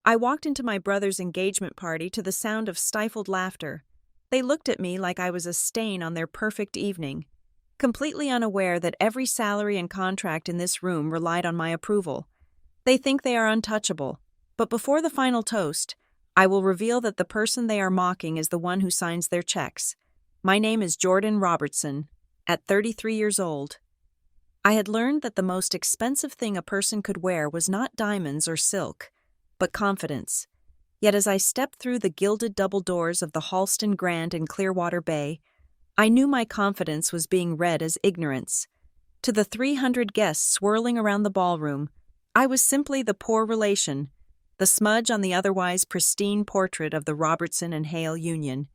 I walked into my brother's engagement party to the sound of stifled laughter. They looked at me like I was a stain on their perfect evening, completely unaware that every salary and contract in this room relied on my approval. They think they are untouchable, but before the final toast, I will reveal that the person they are mocking is the one who signs their checks. My name is Jordan Robertson, at 33 years old. I had learned that the most expensive thing a person could wear was not diamonds or silk, but confidence. Yet as I stepped through the gilded double doors of the Halston Grand in Clearwater Bay, I knew my confidence was being read as ignorance. To the 300 guests swirling around the ballroom, I was simply the poor relation, the smudge on the otherwise pristine portrait of the Robertson and Hale union.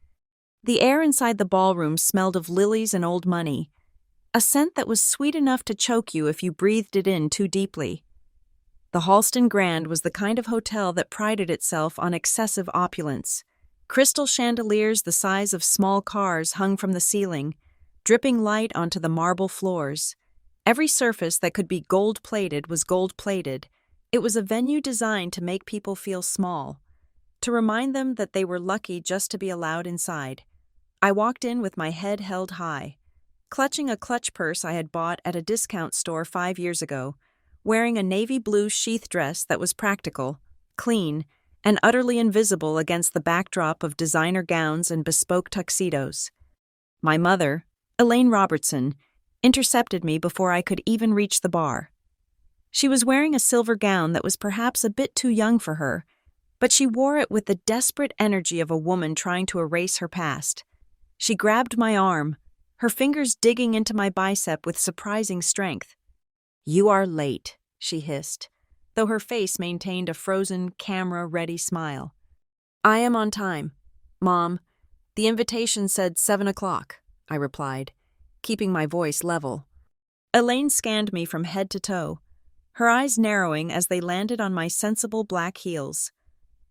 The air inside the ballroom smelled of lilies and old money, a scent that was sweet enough to choke you if you breathed it in too deeply. The Halston Grand was the kind of hotel that prided itself on excessive opulence. Crystal chandeliers the size of small cars hung from the ceiling, dripping light onto the marble floors. Every surface that could be gold-plated was gold-plated. It was a venue designed to make people feel small, to remind them that they were lucky just to be allowed inside. I walked in with my head held high, clutching a clutch purse I had bought at a discount store 5 years ago, wearing a navy blue sheath dress that was practical, clean, and utterly invisible against the backdrop of designer gowns and bespoke tuxedos. My mother, Elaine Robertson, intercepted me before I could even reach the bar. She was wearing a silver gown that was perhaps a bit too young for her, but she wore it with the desperate energy of a woman trying to erase her past. She grabbed my arm, her fingers digging into my bicep with surprising strength. "You are late," she hissed, though her face maintained a frozen, camera-ready smile. "I am on time, Mom. The invitation said 7 o'clock, I replied, keeping my voice level. Elaine scanned me from head to toe, her eyes narrowing as they landed on my sensible black heels.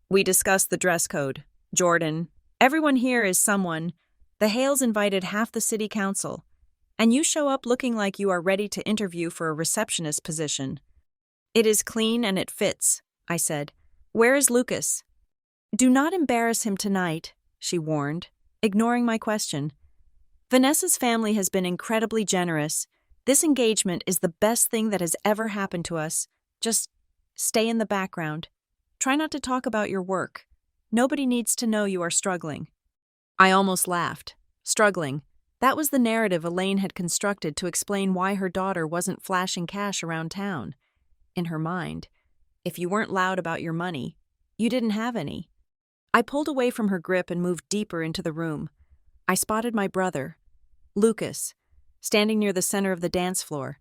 "We discussed the dress code. Jordan, everyone here is someone. The Hales invited half the city council, and you show up looking like you are ready to interview for a receptionist position." "It is clean and it fits," I said. "Where is Lucas?" "Do not embarrass him tonight," she warned, ignoring my question. "Vanessa's family has been incredibly generous. This engagement is the best thing that has ever happened to us. Just stay in the background. Try not to talk about your work. Nobody needs to know you are struggling." I almost laughed. Struggling. That was the narrative Elaine had constructed to explain why her daughter wasn't flashing cash around town. In her mind, if you weren't loud about your money, you didn't have any. I pulled away from her grip and moved deeper into the room. I spotted my brother, Lucas, standing near the center of the dance floor.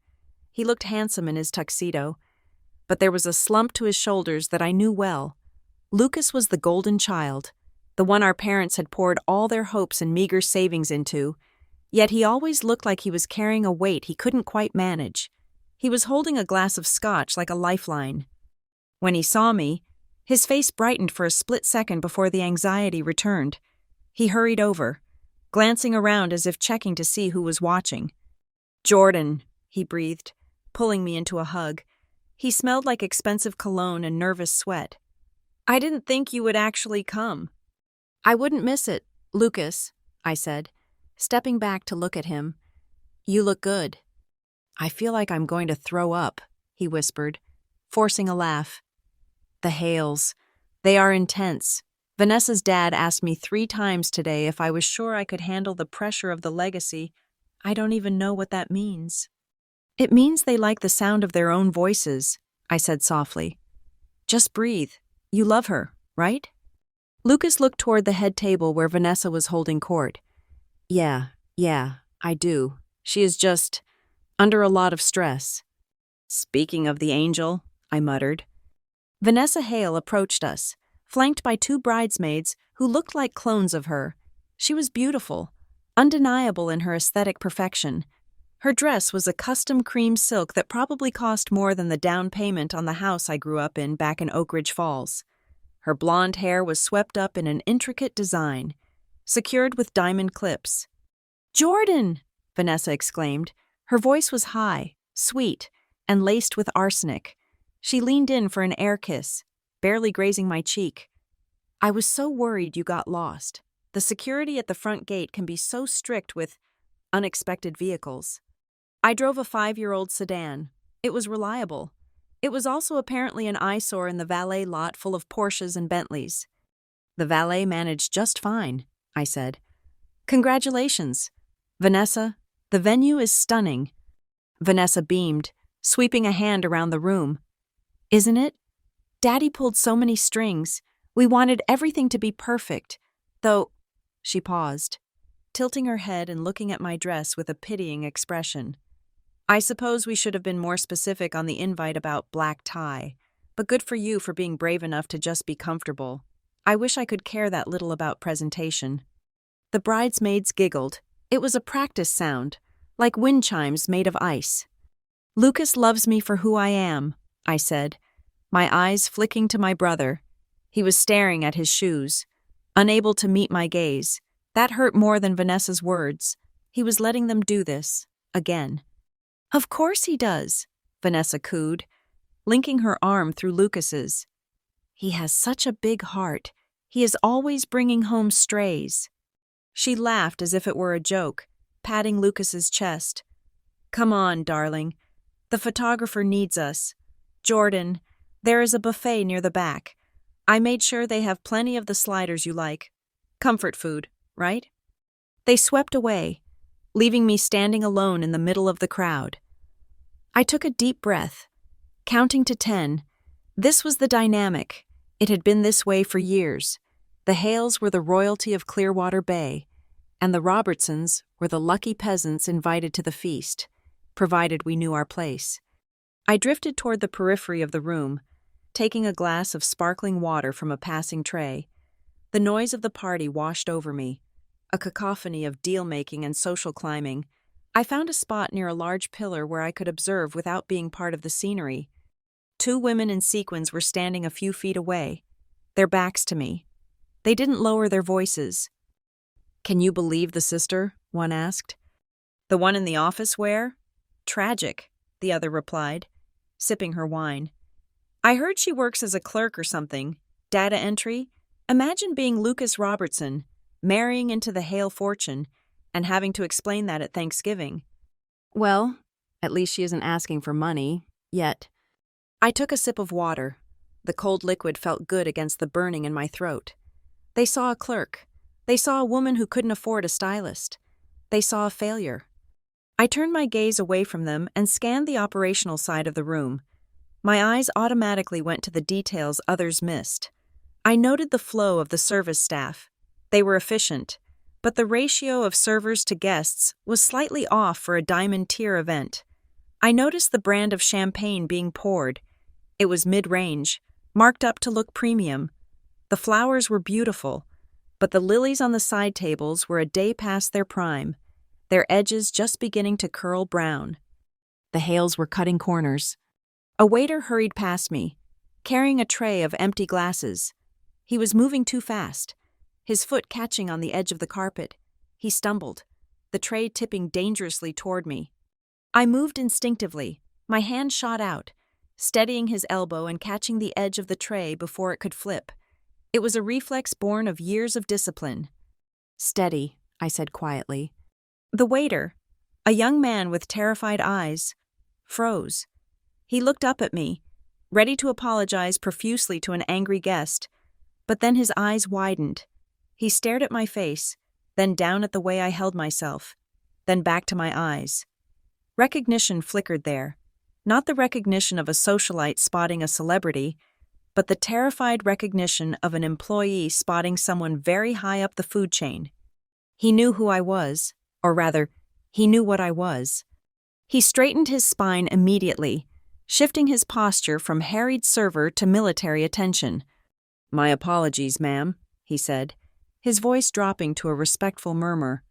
He looked handsome in his tuxedo, but there was a slump to his shoulders that I knew well. Lucas was the golden child, the one our parents had poured all their hopes and meager savings into, yet he always looked like he was carrying a weight he couldn't quite manage. He was holding a glass of scotch like a lifeline. When he saw me, his face brightened for a split second before the anxiety returned. He hurried over, glancing around as if checking to see who was watching. "Jordan," he breathed, pulling me into a hug. He smelled like expensive cologne and nervous sweat. "I didn't think you would actually come." "I wouldn't miss it, Lucas," I said, stepping back to look at him. "You look good." "I feel like I'm going to throw up," he whispered, forcing a laugh. "The Hales. They are intense. Vanessa's dad asked me 3 times today if I was sure I could handle the pressure of the legacy. I don't even know what that means." "It means they like the sound of their own voices," I said softly. "Just breathe. You love her, right?" Lucas looked toward the head table where Vanessa was holding court. Yeah, I do. She is just under a lot of stress." "Speaking of the angel," I muttered. Vanessa Hale approached us, flanked by 2 bridesmaids who looked like clones of her. She was beautiful, undeniable in her aesthetic perfection. Her dress was a custom cream silk that probably cost more than the down payment on the house I grew up in back in Oak Ridge Falls. Her blonde hair was swept up in an intricate design, secured with diamond clips. "Jordan!" Vanessa exclaimed. Her voice was high, sweet, and laced with arsenic. She leaned in for an air kiss. barely grazing my cheek. I was so worried you got lost. The security at the front gate can be so strict with unexpected vehicles. I drove a 5-year-old sedan. It was reliable. It was also apparently an eyesore in the valet lot full of Porsches and Bentleys. The valet managed just fine, I said. Congratulations. Vanessa, the venue is stunning. Vanessa beamed, sweeping a hand around the room. Isn't it? Daddy pulled so many strings. We wanted everything to be perfect. Though, she paused, tilting her head and looking at my dress with a pitying expression. I suppose we should have been more specific on the invite about black tie, but good for you for being brave enough to just be comfortable. I wish I could care that little about presentation. The bridesmaids giggled. It was a practice sound, like wind chimes made of ice. Lucas loves me for who I am, I said, my eyes flicking to my brother. He was staring at his shoes, unable to meet my gaze. That hurt more than Vanessa's words. He was letting them do this, again. Of course he does, Vanessa cooed, linking her arm through Lucas's. He has such a big heart. He is always bringing home strays. She laughed as if it were a joke, patting Lucas's chest. Come on, darling. The photographer needs us. Jordan, there is a buffet near the back. I made sure they have plenty of the sliders you like. Comfort food, right? They swept away, leaving me standing alone in the middle of the crowd. I took a deep breath, counting to 10. This was the dynamic. It had been this way for years. The Hales were the royalty of Clearwater Bay, and the Robertsons were the lucky peasants invited to the feast, provided we knew our place. I drifted toward the periphery of the room, taking a glass of sparkling water from a passing tray. The noise of the party washed over me, a cacophony of deal-making and social climbing. I found a spot near a large pillar where I could observe without being part of the scenery. 2 women in sequins were standing a few feet away, their backs to me. They didn't lower their voices. Can you believe the sister? One asked. The one in the office wear? Tragic, the other replied, sipping her wine. I heard she works as a clerk or something. Data entry? Imagine being Lucas Robertson, marrying into the Hale fortune, and having to explain that at Thanksgiving. Well, at least she isn't asking for money, yet. I took a sip of water. The cold liquid felt good against the burning in my throat. They saw a clerk. They saw a woman who couldn't afford a stylist. They saw a failure. I turned my gaze away from them and scanned the operational side of the room. My eyes automatically went to the details others missed. I noted the flow of the service staff. They were efficient, but the ratio of servers to guests was slightly off for a diamond tier event. I noticed the brand of champagne being poured. It was mid-range, marked up to look premium. The flowers were beautiful, but the lilies on the side tables were a day past their prime, their edges just beginning to curl brown. The Hales were cutting corners. A waiter hurried past me, carrying a tray of empty glasses. He was moving too fast, his foot catching on the edge of the carpet. He stumbled, the tray tipping dangerously toward me. I moved instinctively, my hand shot out, steadying his elbow and catching the edge of the tray before it could flip. It was a reflex born of years of discipline. Steady, I said quietly. The waiter, a young man with terrified eyes, froze. He looked up at me, ready to apologize profusely to an angry guest, but then his eyes widened. He stared at my face, then down at the way I held myself, then back to my eyes. Recognition flickered there, not the recognition of a socialite spotting a celebrity, but the terrified recognition of an employee spotting someone very high up the food chain. He knew who I was, or rather, he knew what I was. He straightened his spine immediately, shifting his posture from harried server to military attention. My apologies, ma'am, he said, his voice dropping to a respectful murmur.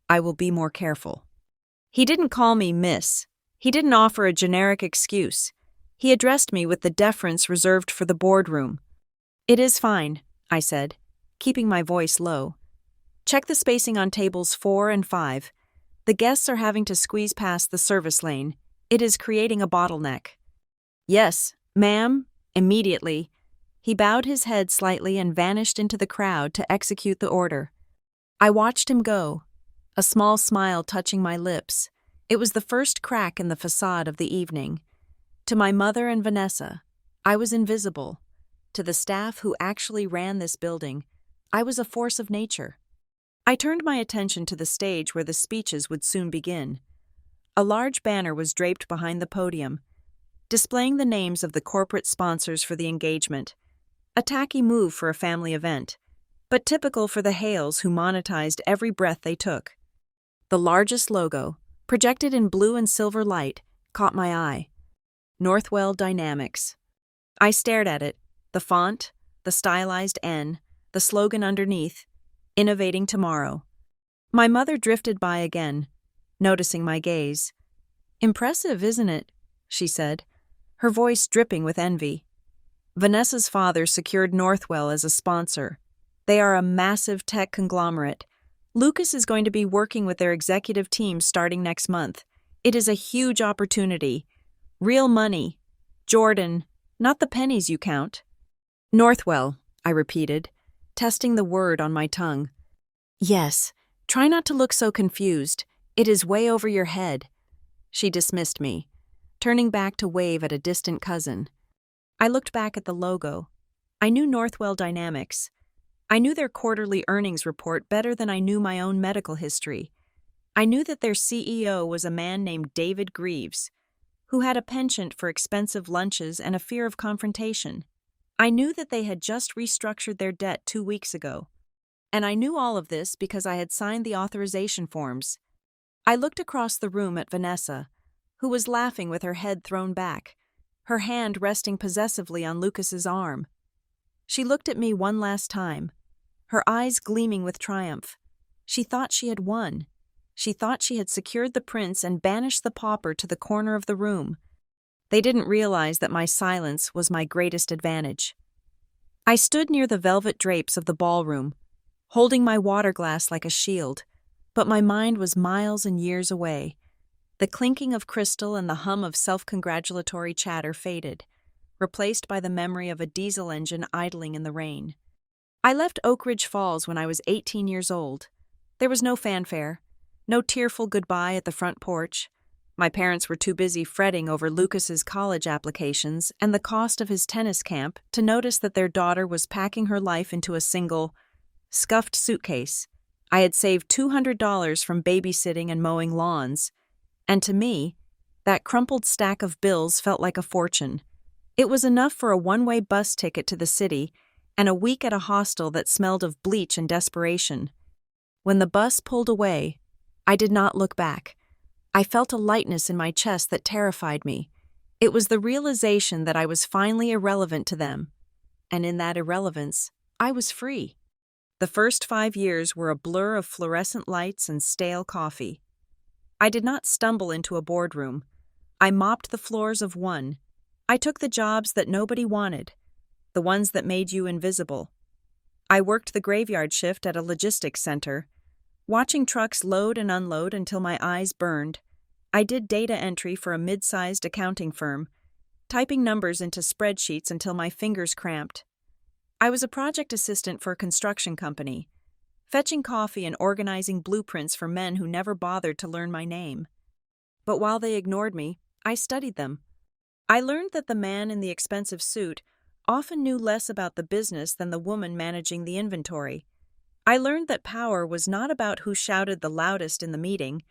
I will be more careful. He didn't call me miss. He didn't offer a generic excuse. He addressed me with the deference reserved for the boardroom. It is fine, I said, keeping my voice low. Check the spacing on tables 4 and 5. The guests are having to squeeze past the service lane. It is creating a bottleneck. Yes, ma'am, immediately. He bowed his head slightly and vanished into the crowd to execute the order. I watched him go, a small smile touching my lips. It was the first crack in the facade of the evening. To my mother and Vanessa, I was invisible. To the staff who actually ran this building, I was a force of nature. I turned my attention to the stage where the speeches would soon begin. A large banner was draped behind the podium, displaying the names of the corporate sponsors for the engagement. A tacky move for a family event, but typical for the Hales who monetized every breath they took. The largest logo, projected in blue and silver light, caught my eye. Northwell Dynamics. I stared at it, the font, the stylized N, the slogan underneath, Innovating Tomorrow. My mother drifted by again, noticing my gaze. "Impressive, isn't it?" she said, her voice dripping with envy. Vanessa's father secured Northwell as a sponsor. They are a massive tech conglomerate. Lucas is going to be working with their executive team starting next month. It is a huge opportunity. Real money. Jordan, not the pennies you count. Northwell, I repeated, testing the word on my tongue. Yes, try not to look so confused. It is way over your head. She dismissed me, turning back to wave at a distant cousin. I looked back at the logo. I knew Northwell Dynamics. I knew their quarterly earnings report better than I knew my own medical history. I knew that their CEO was a man named David Greaves, who had a penchant for expensive lunches and a fear of confrontation. I knew that they had just restructured their debt 2 weeks ago. And I knew all of this because I had signed the authorization forms. I looked across the room at Vanessa, who was laughing with her head thrown back, her hand resting possessively on Lucas's arm. She looked at me one last time, her eyes gleaming with triumph. She thought she had won. She thought she had secured the prince and banished the pauper to the corner of the room. They didn't realize that my silence was my greatest advantage. I stood near the velvet drapes of the ballroom, holding my water glass like a shield, but my mind was miles and years away. The clinking of crystal and the hum of self-congratulatory chatter faded, replaced by the memory of a diesel engine idling in the rain. I left Oak Ridge Falls when I was 18 years old. There was no fanfare, no tearful goodbye at the front porch. My parents were too busy fretting over Lucas's college applications and the cost of his tennis camp to notice that their daughter was packing her life into a single, scuffed suitcase. I had saved $200 from babysitting and mowing lawns, and to me, that crumpled stack of bills felt like a fortune. It was enough for a one-way bus ticket to the city and a week at a hostel that smelled of bleach and desperation. When the bus pulled away, I did not look back. I felt a lightness in my chest that terrified me. It was the realization that I was finally irrelevant to them. And in that irrelevance, I was free. The first 5 years were a blur of fluorescent lights and stale coffee. I did not stumble into a boardroom. I mopped the floors of one. I took the jobs that nobody wanted, the ones that made you invisible. I worked the graveyard shift at a logistics center, watching trucks load and unload until my eyes burned. I did data entry for a mid-sized accounting firm, typing numbers into spreadsheets until my fingers cramped. I was a project assistant for a construction company, fetching coffee and organizing blueprints for men who never bothered to learn my name. But while they ignored me, I studied them. I learned that the man in the expensive suit often knew less about the business than the woman managing the inventory. I learned that power was not about who shouted the loudest in the meeting,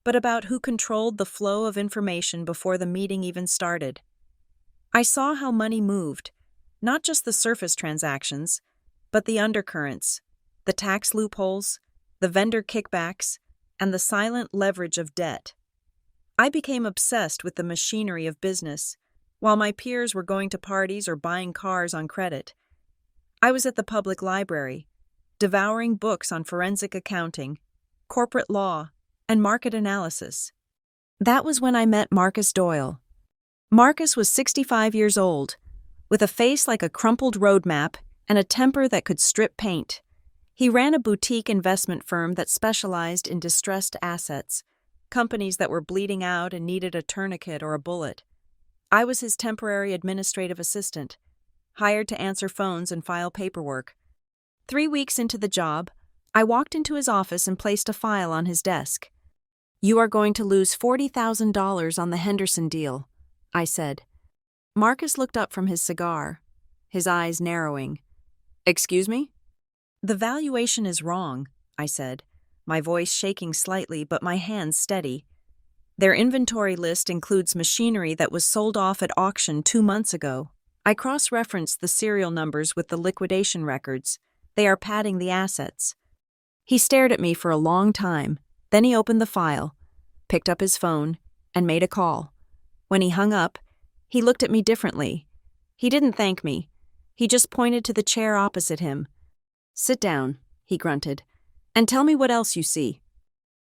but about who controlled the flow of information before the meeting even started. I saw how money moved, not just the surface transactions, but the undercurrents, the tax loopholes, the vendor kickbacks, and the silent leverage of debt. I became obsessed with the machinery of business, while my peers were going to parties or buying cars on credit. I was at the public library, devouring books on forensic accounting, corporate law, and market analysis. That was when I met Marcus Doyle. Marcus was 65 years old, with a face like a crumpled road map and a temper that could strip paint. He ran a boutique investment firm that specialized in distressed assets, companies that were bleeding out and needed a tourniquet or a bullet. I was his temporary administrative assistant, hired to answer phones and file paperwork. 3 weeks into the job, I walked into his office and placed a file on his desk. "You are going to lose $40,000 on the Henderson deal," I said. Marcus looked up from his cigar, his eyes narrowing. "Excuse me?" "The valuation is wrong," I said, my voice shaking slightly but my hands steady. "Their inventory list includes machinery that was sold off at auction 2 months ago. I cross-referenced the serial numbers with the liquidation records. They are padding the assets." He stared at me for a long time. Then he opened the file, picked up his phone, and made a call. When he hung up, he looked at me differently. He didn't thank me. He just pointed to the chair opposite him. "Sit down," he grunted, "and tell me what else you see."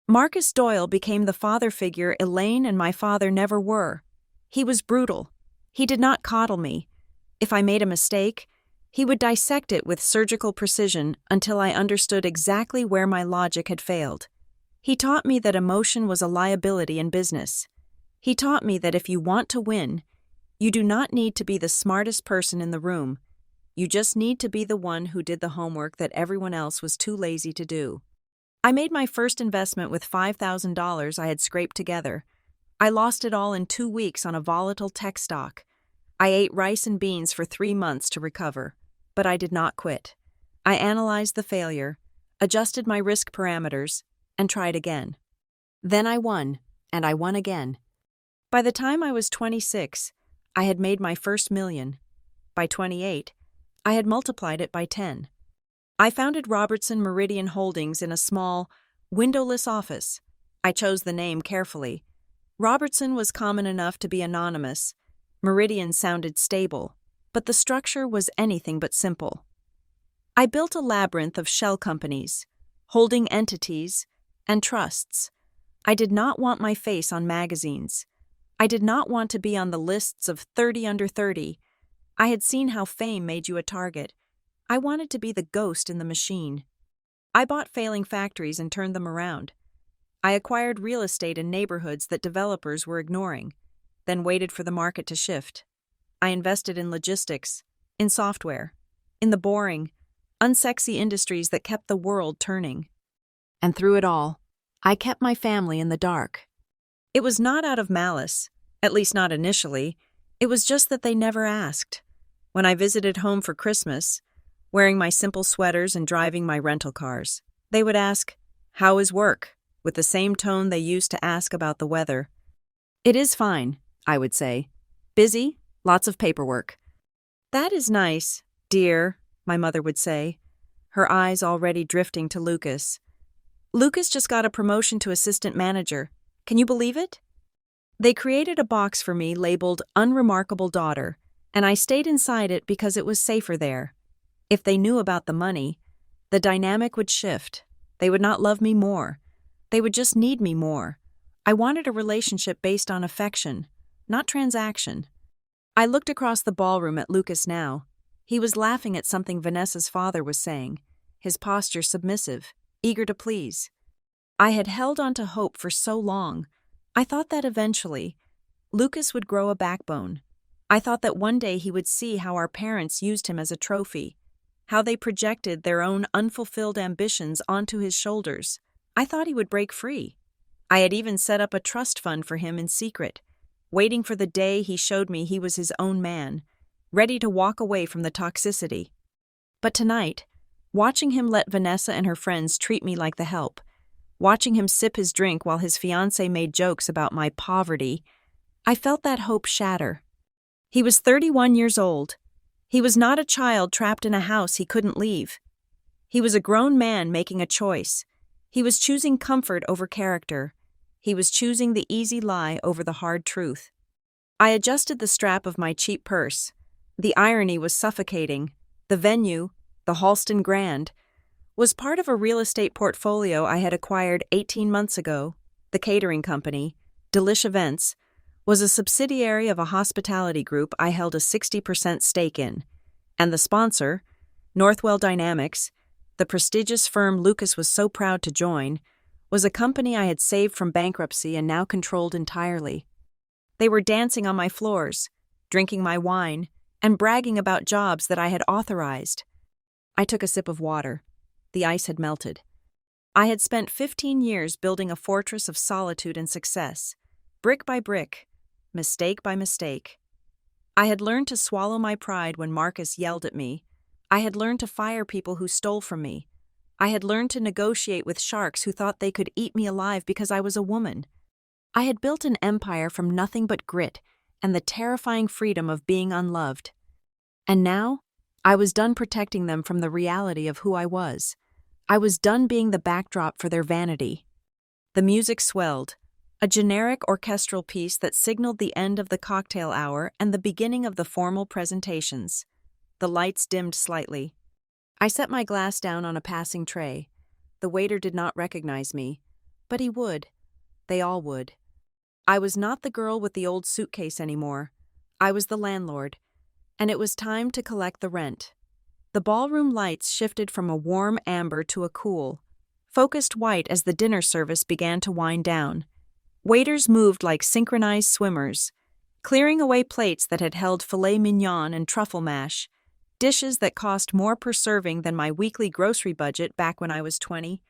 Marcus Doyle became the father figure Elaine and my father never were. He was brutal. He did not coddle me. If I made a mistake, he would dissect it with surgical precision until I understood exactly where my logic had failed. He taught me that emotion was a liability in business. He taught me that if you want to win, you do not need to be the smartest person in the room. You just need to be the one who did the homework that everyone else was too lazy to do. I made my first investment with $5,000 I had scraped together. I lost it all in 2 weeks on a volatile tech stock. I ate rice and beans for 3 months to recover. But I did not quit. I analyzed the failure, adjusted my risk parameters, and tried again. Then I won, and I won again. By the time I was 26, I had made my first million. By 28, I had multiplied it by 10. I founded Robertson Meridian Holdings in a small, windowless office. I chose the name carefully. Robertson was common enough to be anonymous. Meridian sounded stable, but the structure was anything but simple. I built a labyrinth of shell companies, holding entities, and trusts. I did not want my face on magazines. I did not want to be on the lists of 30 under 30. I had seen how fame made you a target. I wanted to be the ghost in the machine. I bought failing factories and turned them around. I acquired real estate in neighborhoods that developers were ignoring, then waited for the market to shift. I invested in logistics, in software, in the boring, unsexy industries that kept the world turning. And through it all, I kept my family in the dark. It was not out of malice, at least not initially. It was just that they never asked. When I visited home for Christmas, wearing my simple sweaters and driving my rental cars, they would ask, "How is work?" with the same tone they used to ask about the weather. "It is fine," I would say. "Busy? Lots of paperwork." "That is nice, dear," my mother would say, her eyes already drifting to Lucas. "Lucas just got a promotion to assistant manager. Can you believe it?" They created a box for me labeled Unremarkable Daughter, and I stayed inside it because it was safer there. If they knew about the money, the dynamic would shift. They would not love me more. They would just need me more. I wanted a relationship based on affection, not transaction. I looked across the ballroom at Lucas now. He was laughing at something Vanessa's father was saying, his posture submissive, eager to please. I had held on to hope for so long. I thought that eventually, Lucas would grow a backbone. I thought that one day he would see how our parents used him as a trophy, how they projected their own unfulfilled ambitions onto his shoulders. I thought he would break free. I had even set up a trust fund for him in secret, waiting for the day he showed me he was his own man, ready to walk away from the toxicity. But tonight, watching him let Vanessa and her friends treat me like the help, watching him sip his drink while his fiancée made jokes about my poverty, I felt that hope shatter. He was 31 years old. He was not a child trapped in a house he couldn't leave. He was a grown man making a choice. He was choosing comfort over character. He was choosing the easy lie over the hard truth. I adjusted the strap of my cheap purse. The irony was suffocating. The venue, the Halston Grand, was part of a real estate portfolio I had acquired 18 months ago. The catering company, Delish Events, was a subsidiary of a hospitality group I held a 60% stake in, and the sponsor, Northwell Dynamics, the prestigious firm Lucas was so proud to join, was a company I had saved from bankruptcy and now controlled entirely. They were dancing on my floors, drinking my wine, and bragging about jobs that I had authorized. I took a sip of water. The ice had melted. I had spent 15 years building a fortress of solitude and success, brick by brick, mistake by mistake. I had learned to swallow my pride when Marcus yelled at me. I had learned to fire people who stole from me. I had learned to negotiate with sharks who thought they could eat me alive because I was a woman. I had built an empire from nothing but grit and the terrifying freedom of being unloved. And now, I was done protecting them from the reality of who I was. I was done being the backdrop for their vanity. The music swelled, a generic orchestral piece that signaled the end of the cocktail hour and the beginning of the formal presentations. The lights dimmed slightly. I set my glass down on a passing tray. The waiter did not recognize me, but he would. They all would. I was not the girl with the old suitcase anymore. I was the landlord, and it was time to collect the rent. The ballroom lights shifted from a warm amber to a cool, focused white as the dinner service began to wind down. Waiters moved like synchronized swimmers, clearing away plates that had held filet mignon and truffle mash, dishes that cost more per serving than my weekly grocery budget back when I was 20.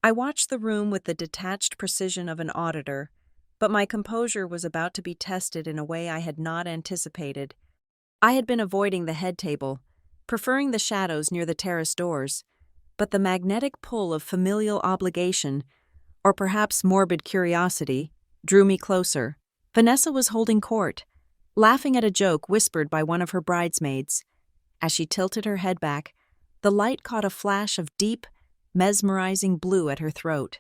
I watched the room with the detached precision of an auditor, but my composure was about to be tested in a way I had not anticipated. I had been avoiding the head table, preferring the shadows near the terrace doors, but the magnetic pull of familial obligation, or perhaps morbid curiosity, drew me closer. Vanessa was holding court, laughing at a joke whispered by one of her bridesmaids. As she tilted her head back, the light caught a flash of deep, mesmerizing blue at her throat.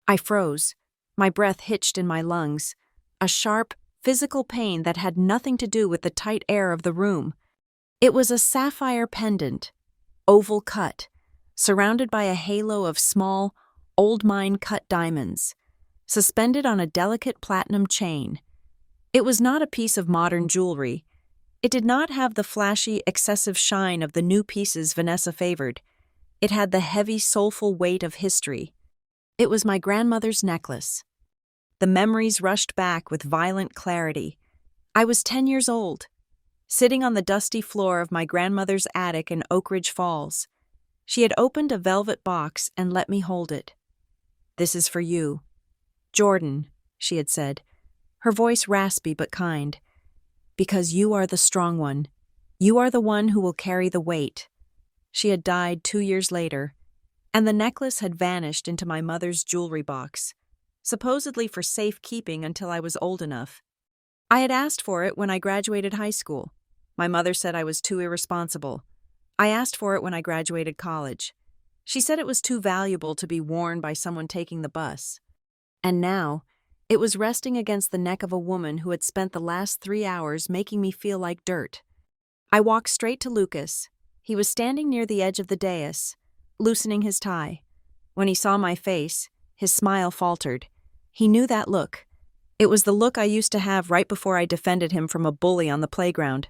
I froze, my breath hitched in my lungs, a sharp, physical pain that had nothing to do with the tight air of the room. It was a sapphire pendant, oval cut, surrounded by a halo of small, old-mine-cut diamonds, suspended on a delicate platinum chain. It was not a piece of modern jewelry. It did not have the flashy, excessive shine of the new pieces Vanessa favored. It had the heavy, soulful weight of history. It was my grandmother's necklace. The memories rushed back with violent clarity. I was 10 years old, sitting on the dusty floor of my grandmother's attic in Oak Ridge Falls. She had opened a velvet box and let me hold it. "This is for you, Jordan," she had said, her voice raspy but kind. "Because you are the strong one. You are the one who will carry the weight." She had died 2 years later, and the necklace had vanished into my mother's jewelry box, supposedly for safekeeping until I was old enough. I had asked for it when I graduated high school. My mother said I was too irresponsible. I asked for it when I graduated college. She said it was too valuable to be worn by someone taking the bus. And now, it was resting against the neck of a woman who had spent the last 3 hours making me feel like dirt. I walked straight to Lucas. He was standing near the edge of the dais, loosening his tie. When he saw my face, his smile faltered. He knew that look. It was the look I used to have right before I defended him from a bully on the playground.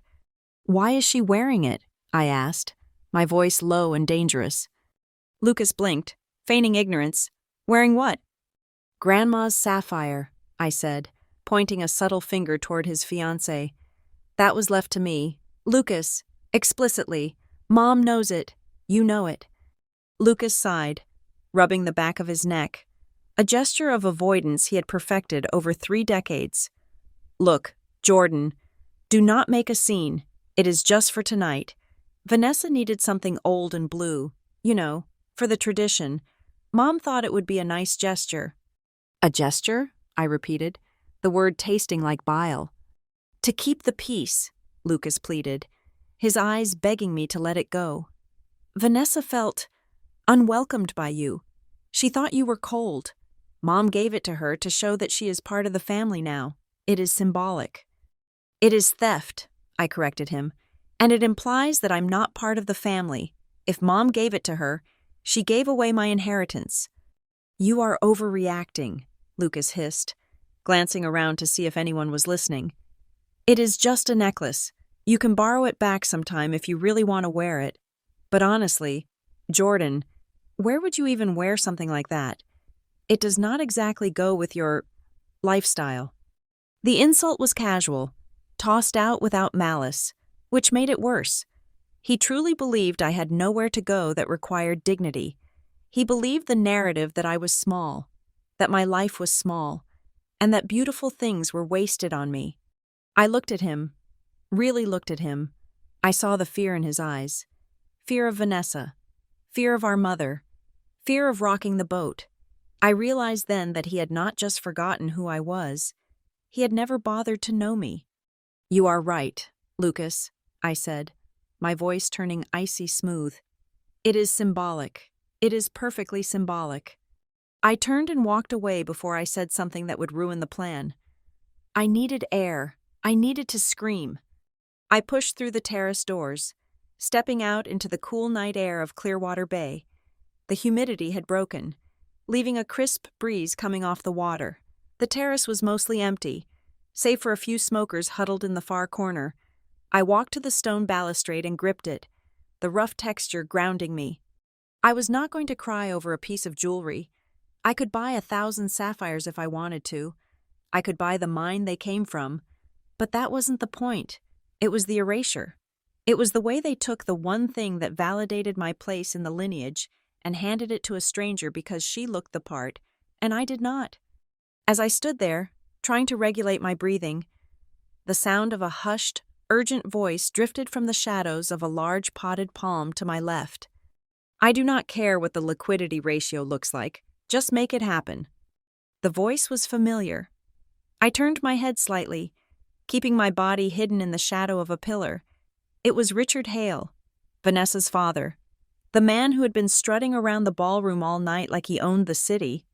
"Why is she wearing it?" I asked, my voice low and dangerous. Lucas blinked, feigning ignorance. "Wearing what?" "Grandma's sapphire," I said, pointing a subtle finger toward his fiancée. "That was left to me. Lucas, explicitly. Mom knows it. You know it." Lucas sighed, rubbing the back of his neck, a gesture of avoidance he had perfected over 3 decades. "Look, Jordan, do not make a scene. It is just for tonight. Vanessa needed something old and blue, for the tradition. Mom thought it would be a nice gesture." "A gesture?" I repeated, the word tasting like bile. "To keep the peace," Lucas pleaded, his eyes begging me to let it go. "Vanessa felt unwelcomed by you. She thought you were cold. Mom gave it to her to show that she is part of the family now. It is symbolic." "It is theft," I corrected him, "and it implies that I'm not part of the family. If Mom gave it to her, she gave away my inheritance." "You are overreacting," Lucas hissed, glancing around to see if anyone was listening. "It is just a necklace. You can borrow it back sometime if you really want to wear it. But honestly, Jordan, where would you even wear something like that? It does not exactly go with your lifestyle." The insult was casual, tossed out without malice, Which made it worse. He truly believed I had nowhere to go that required dignity. He believed the narrative that I was small, that my life was small, and that beautiful things were wasted on me. I looked at him, really looked at him. I saw the fear in his eyes. Fear of Vanessa. Fear of our mother. Fear of rocking the boat. I realized then that he had not just forgotten who I was. He had never bothered to know me. "You are right, Lucas," I said, my voice turning icy smooth. "It is symbolic. It is perfectly symbolic." I turned and walked away before I said something that would ruin the plan. I needed air. I needed to scream. I pushed through the terrace doors, stepping out into the cool night air of Clearwater Bay. The humidity had broken, leaving a crisp breeze coming off the water. The terrace was mostly empty, save for a few smokers huddled in the far corner. I walked to the stone balustrade and gripped it, the rough texture grounding me. I was not going to cry over a piece of jewelry. I could buy 1,000 sapphires if I wanted to. I could buy the mine they came from. But that wasn't the point. It was the erasure. It was the way they took the one thing that validated my place in the lineage and handed it to a stranger because she looked the part, and I did not. As I stood there, trying to regulate my breathing, the sound of a hushed, urgent voice drifted from the shadows of a large potted palm to my left. "I do not care what the liquidity ratio looks like. Just make it happen." The voice was familiar. I turned my head slightly, keeping my body hidden in the shadow of a pillar. It was Richard Hale, Vanessa's father, the man who had been strutting around the ballroom all night like he owned the city.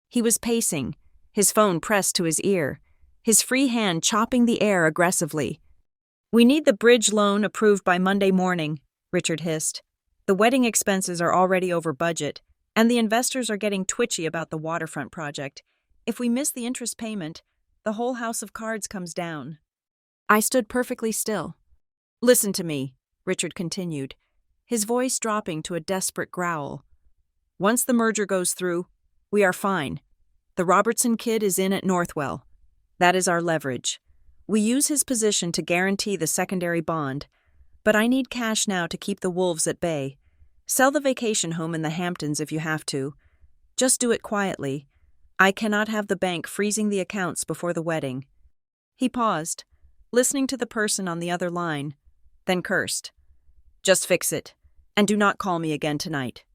He was pacing, his phone pressed to his ear, his free hand chopping the air aggressively. "We need the bridge loan approved by Monday morning," Richard hissed. "The wedding expenses are already over budget, and the investors are getting twitchy about the waterfront project. If we miss the interest payment, the whole house of cards comes down." I stood perfectly still. "Listen to me," Richard continued, his voice dropping to a desperate growl. "Once the merger goes through, we are fine. The Robertson kid is in at Northwell. That is our leverage. We use his position to guarantee the secondary bond, but I need cash now to keep the wolves at bay. Sell the vacation home in the Hamptons if you have to. Just do it quietly. I cannot have the bank freezing the accounts before the wedding." He paused, listening to the person on the other line, then cursed. "Just fix it, and do not call me again tonight."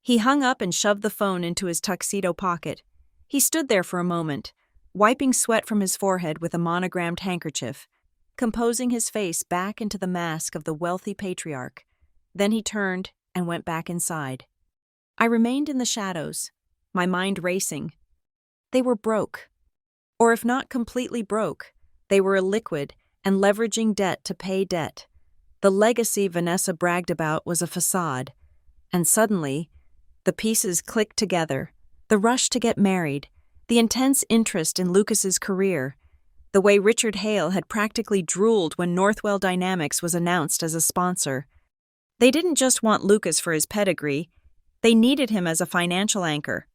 He hung up and shoved the phone into his tuxedo pocket. He stood there for a moment, wiping sweat from his forehead with a monogrammed handkerchief, composing his face back into the mask of the wealthy patriarch. Then he turned and went back inside. I remained in the shadows, my mind racing. They were broke. Or if not completely broke, they were illiquid and leveraging debt to pay debt. The legacy Vanessa bragged about was a facade. And suddenly, the pieces clicked together. The rush to get married, the intense interest in Lucas's career, the way Richard Hale had practically drooled when Northwell Dynamics was announced as a sponsor. They didn't just want Lucas for his pedigree, they needed him as a financial anchor.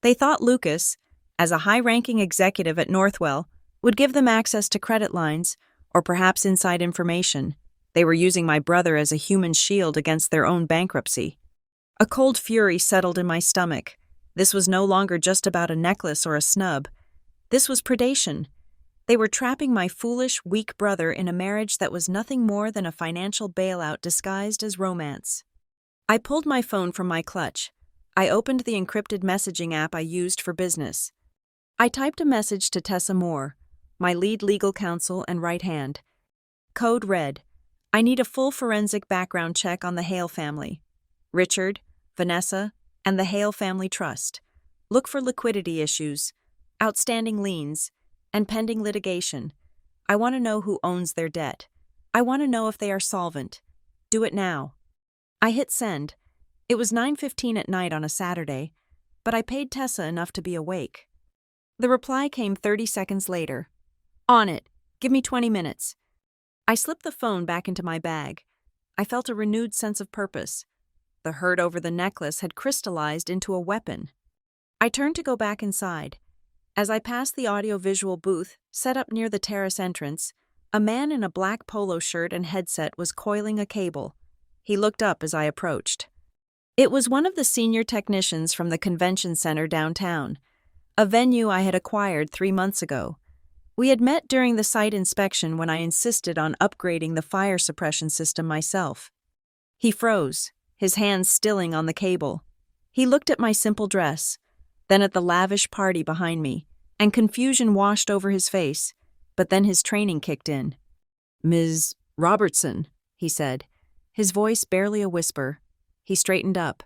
They thought Lucas, as a high-ranking executive at Northwell, would give them access to credit lines, or perhaps inside information. They were using my brother as a human shield against their own bankruptcy. A cold fury settled in my stomach. This was no longer just about a necklace or a snub. This was predation. They were trapping my foolish, weak brother in a marriage that was nothing more than a financial bailout disguised as romance. I pulled my phone from my clutch. I opened the encrypted messaging app I used for business. I typed a message to Tessa Moore, my lead legal counsel and right hand. Code read, "I need a full forensic background check on the Hale family. Richard, Vanessa, and the Hale Family Trust. Look for liquidity issues, outstanding liens, and pending litigation. I want to know who owns their debt. I want to know if they are solvent. Do it now." I hit send. It was 9:15 at night on a Saturday, but I paid Tessa enough to be awake. The reply came 30 seconds later. "On it. Give me 20 minutes." I slipped the phone back into my bag. I felt a renewed sense of purpose. The hurt over the necklace had crystallized into a weapon. I turned to go back inside. As I passed the audio-visual booth set up near the terrace entrance, A man in a black polo shirt and headset was coiling a cable. He looked up as I approached. It was one of the senior technicians from the convention center downtown, a venue I had acquired 3 months ago. We had met during the site inspection when I insisted on upgrading the fire suppression system myself. He froze, his hands stilling on the cable. He looked at my simple dress, then at the lavish party behind me, and confusion washed over his face, but then his training kicked in. "Ms. Robertson," he said, his voice barely a whisper. He straightened up,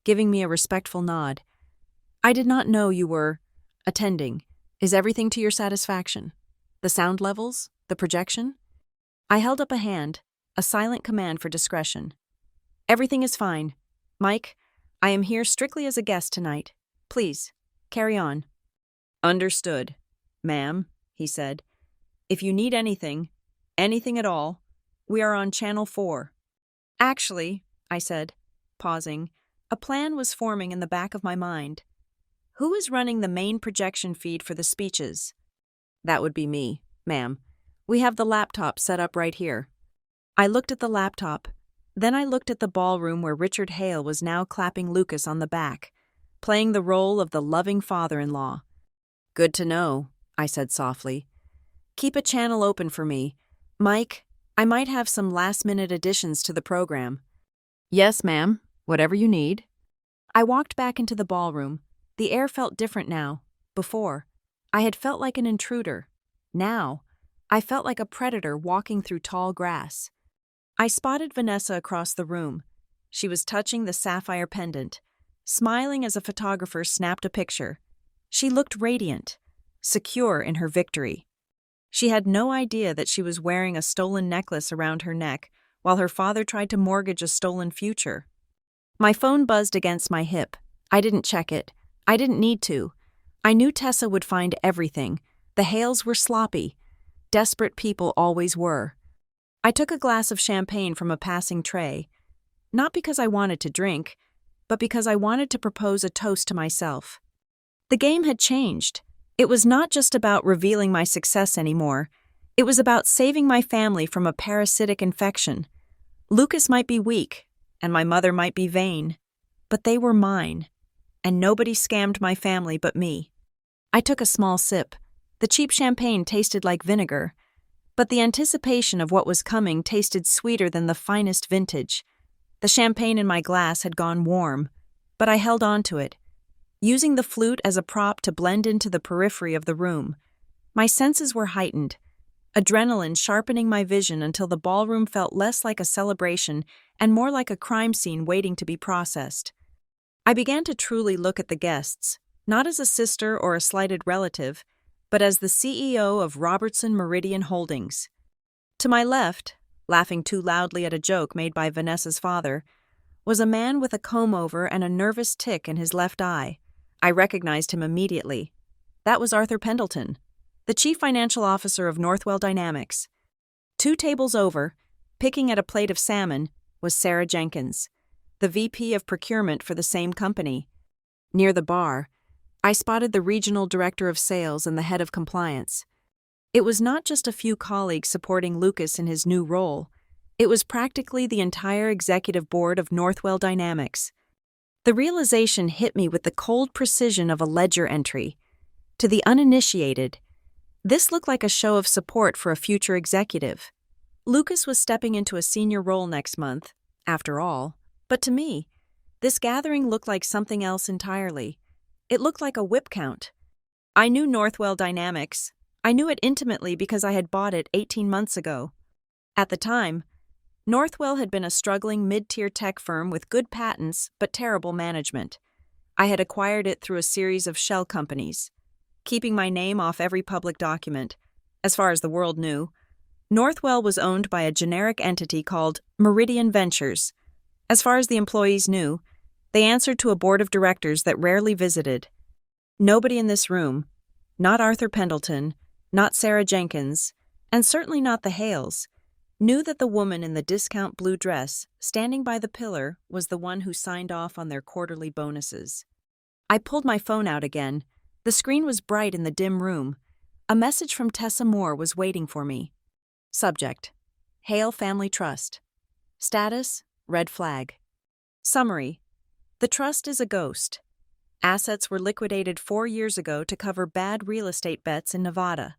giving me a respectful nod. "I did not know you were attending. Is everything to your satisfaction? The sound levels? The projection?" I held up a hand, a silent command for discretion. "Everything is fine. Mike, I am here strictly as a guest tonight. Please, carry on." "Understood, ma'am," he said. "If you need anything at all, we are on Channel 4. "Actually," I said, pausing, a plan was forming in the back of my mind. "Who is running the main projection feed for the speeches?" "That would be me, ma'am. We have the laptop set up right here." I looked at the laptop. Then I looked at the ballroom where Richard Hale was now clapping Lucas on the back, playing the role of the loving father-in-law. "Good to know," I said softly. "Keep a channel open for me. Mike, I might have some last-minute additions to the program." "Yes, ma'am. Whatever you need." I walked back into the ballroom. The air felt different now. Before, I had felt like an intruder. Now, I felt like a predator walking through tall grass. I spotted Vanessa across the room. She was touching the sapphire pendant, smiling as a photographer snapped a picture. She looked radiant, secure in her victory. She had no idea that she was wearing a stolen necklace around her neck while her father tried to mortgage a stolen future. My phone buzzed against my hip. I didn't check it. I didn't need to. I knew Tessa would find everything. The Hales were sloppy. Desperate people always were. I took a glass of champagne from a passing tray, not because I wanted to drink, but because I wanted to propose a toast to myself. The game had changed. It was not just about revealing my success anymore. It was about saving my family from a parasitic infection. Lucas might be weak, and my mother might be vain, but they were mine, and nobody scammed my family but me. I took a small sip. The cheap champagne tasted like vinegar, but the anticipation of what was coming tasted sweeter than the finest vintage. The champagne in my glass had gone warm, but I held on to it, using the flute as a prop to blend into the periphery of the room. My senses were heightened, adrenaline sharpening my vision until the ballroom felt less like a celebration and more like a crime scene waiting to be processed. I began to truly look at the guests, not as a sister or a slighted relative, but as the CEO of Robertson Meridian Holdings. To my left, laughing too loudly at a joke made by Vanessa's father, was a man with a comb-over and a nervous tic in his left eye. I recognized him immediately. That was Arthur Pendleton, the chief financial officer of Northwell Dynamics. 2 tables over, picking at a plate of salmon, was Sarah Jenkins, the VP of procurement for the same company. Near the bar, I spotted the regional director of sales and the head of compliance. It was not just a few colleagues supporting Lucas in his new role. It was practically the entire executive board of Northwell Dynamics. The realization hit me with the cold precision of a ledger entry. To the uninitiated, this looked like a show of support for a future executive. Lucas was stepping into a senior role next month, after all, but to me, this gathering looked like something else entirely. It looked like a whip count. I knew Northwell Dynamics. I knew it intimately because I had bought it 18 months ago. At the time, Northwell had been a struggling mid-tier tech firm with good patents but terrible management. I had acquired it through a series of shell companies, keeping my name off every public document. As far as the world knew, Northwell was owned by a generic entity called Meridian Ventures. As far as the employees knew, they answered to a board of directors that rarely visited. Nobody in this room, not Arthur Pendleton, not Sarah Jenkins, and certainly not the Hales, knew that the woman in the discount blue dress standing by the pillar was the one who signed off on their quarterly bonuses. I pulled my phone out again. The screen was bright in the dim room. A message from Tessa Moore was waiting for me. Subject: Hale Family Trust. Status: red flag. Summary: the trust is a ghost. Assets were liquidated 4 years ago to cover bad real estate bets in Nevada.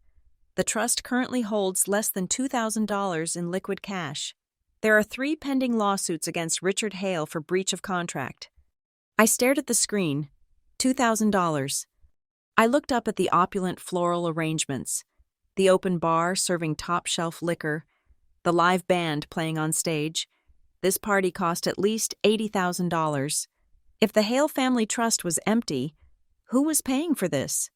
The trust currently holds less than $2,000 in liquid cash. There are 3 pending lawsuits against Richard Hale for breach of contract. I stared at the screen. $2,000. I looked up at the opulent floral arrangements, the open bar serving top-shelf liquor, the live band playing on stage. This party cost at least $80,000. If the Hale Family Trust was empty, who was paying for this?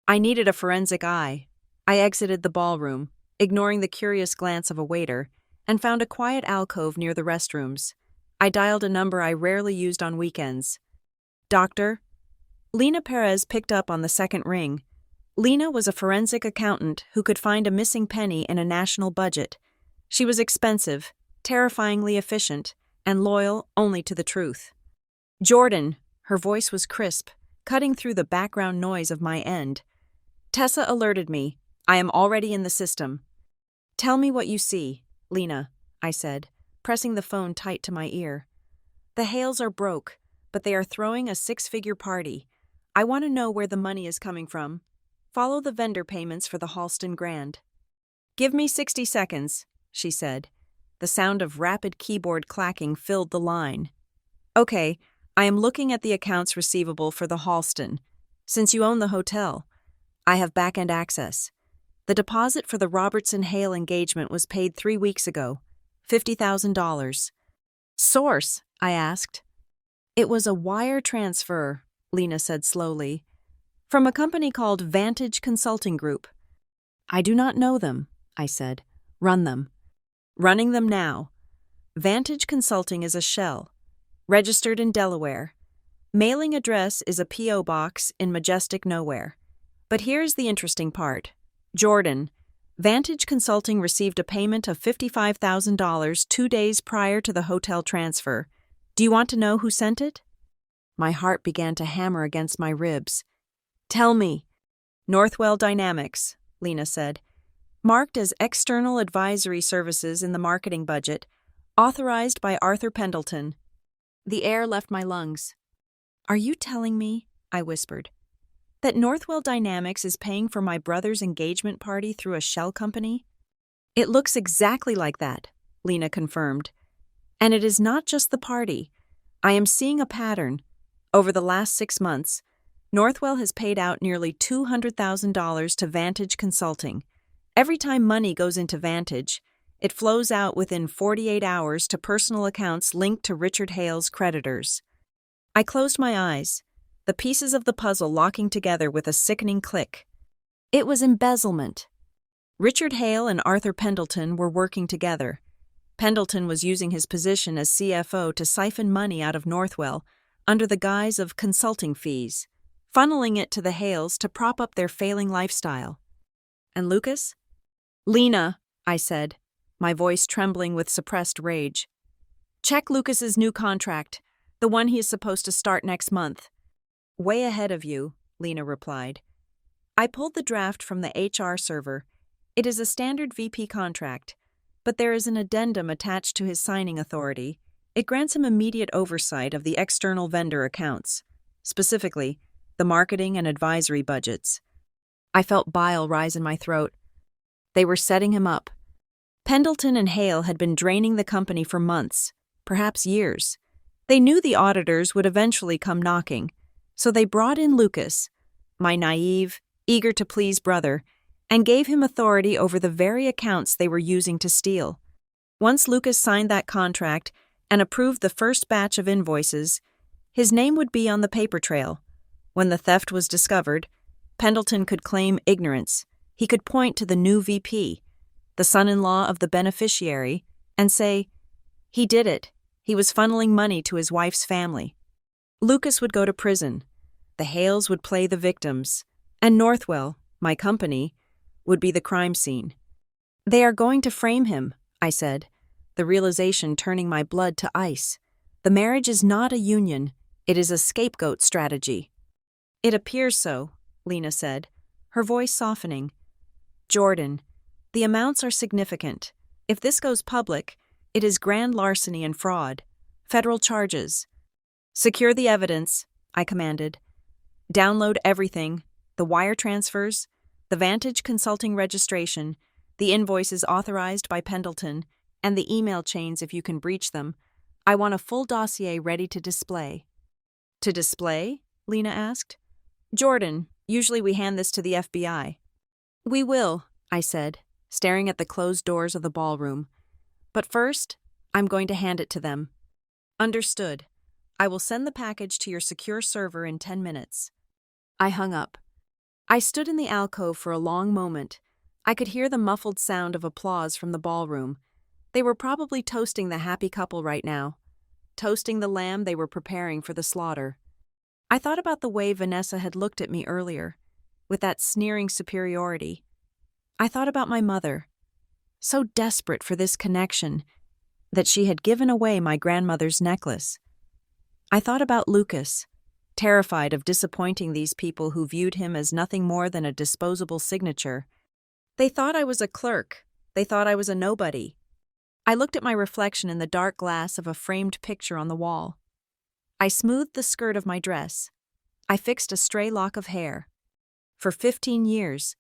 I needed a forensic eye. I exited the ballroom, ignoring the curious glance of a waiter, and found a quiet alcove near the restrooms. I dialed a number I rarely used on weekends. Doctor? Lena Perez picked up on the second ring. Lena was a forensic accountant who could find a missing penny in a national budget. She was expensive, terrifyingly efficient, and loyal only to the truth. Jordan, her voice was crisp, cutting through the background noise of my end. Tessa alerted me. I am already in the system. Tell me what you see, Lena, I said, pressing the phone tight to my ear. The Hales are broke, but they are throwing a 6-figure party. I want to know where the money is coming from. Follow the vendor payments for the Halston Grand. Give me 60 seconds, she said. The sound of rapid keyboard clacking filled the line. Okay, I am looking at the accounts receivable for the Halston. Since you own the hotel, I have back-end access. The deposit for the Robertson Hale engagement was paid 3 weeks ago, $50,000. Source? I asked. It was a wire transfer, Lena said slowly, from a company called Vantage Consulting Group. I do not know them, I said. Run them. Running them now. Vantage Consulting is a shell, registered in Delaware. Mailing address is a P.O. box in majestic nowhere. But here's the interesting part. Jordan, Vantage Consulting received a payment of $55,000 2 days prior to the hotel transfer. Do you want to know who sent it? My heart began to hammer against my ribs. Tell me. Northwell Dynamics, Lena said. Marked as external advisory services in the marketing budget, authorized by Arthur Pendleton. The air left my lungs. Are you telling me, I whispered, that Northwell Dynamics is paying for my brother's engagement party through a shell company? It looks exactly like that, Lena confirmed. And it is not just the party. I am seeing a pattern. Over the last 6 months, Northwell has paid out nearly $200,000 to Vantage Consulting. Every time money goes into Vantage, it flows out within 48 hours to personal accounts linked to Richard Hale's creditors. I closed my eyes, the pieces of the puzzle locking together with a sickening click. It was embezzlement. Richard Hale and Arthur Pendleton were working together. Pendleton was using his position as CFO to siphon money out of Northwell under the guise of consulting fees, funneling it to the Hales to prop up their failing lifestyle. And Lucas? Lena, I said, my voice trembling with suppressed rage. Check Lucas's new contract, the one he is supposed to start next month. Way ahead of you, Lena replied. I pulled the draft from the HR server. It is a standard VP contract, but there is an addendum attached to his signing authority. It grants him immediate oversight of the external vendor accounts, specifically the marketing and advisory budgets. I felt bile rise in my throat. They were setting him up. Pendleton and Hale had been draining the company for months, perhaps years. They knew the auditors would eventually come knocking, so they brought in Lucas, my naive, eager-to-please brother, and gave him authority over the very accounts they were using to steal. Once Lucas signed that contract and approved the first batch of invoices, his name would be on the paper trail. When the theft was discovered, Pendleton could claim ignorance. He could point to the new VP, the son-in-law of the beneficiary, and say, he did it. He was funneling money to his wife's family. Lucas would go to prison. The Hales would play the victims. And Northwell, my company, would be the crime scene. They are going to frame him, I said, the realization turning my blood to ice. The marriage is not a union. It is a scapegoat strategy. It appears so, Lena said, her voice softening. Jordan, The amounts are significant. If this goes public, it is grand larceny and fraud. Federal charges. Secure the evidence, I commanded. Download everything, the wire transfers, the Vantage Consulting registration, the invoices authorized by Pendleton, and the email chains if you can breach them. I want a full dossier ready to display. To display? Lena asked. Jordan, usually we hand this to the FBI. We will, I said, staring at the closed doors of the ballroom. But first, I'm going to hand it to them. Understood. I will send the package to your secure server in 10 minutes. I hung up. I stood in the alcove for a long moment. I could hear the muffled sound of applause from the ballroom. They were probably toasting the happy couple right now, toasting the lamb they were preparing for the slaughter. I thought about the way Vanessa had looked at me earlier, with that sneering superiority. I thought about my mother, so desperate for this connection that she had given away my grandmother's necklace. I thought about Lucas, terrified of disappointing these people who viewed him as nothing more than a disposable signature. They thought I was a clerk. They thought I was a nobody. I looked at my reflection in the dark glass of a framed picture on the wall. I smoothed the skirt of my dress. I fixed a stray lock of hair. For 15 years,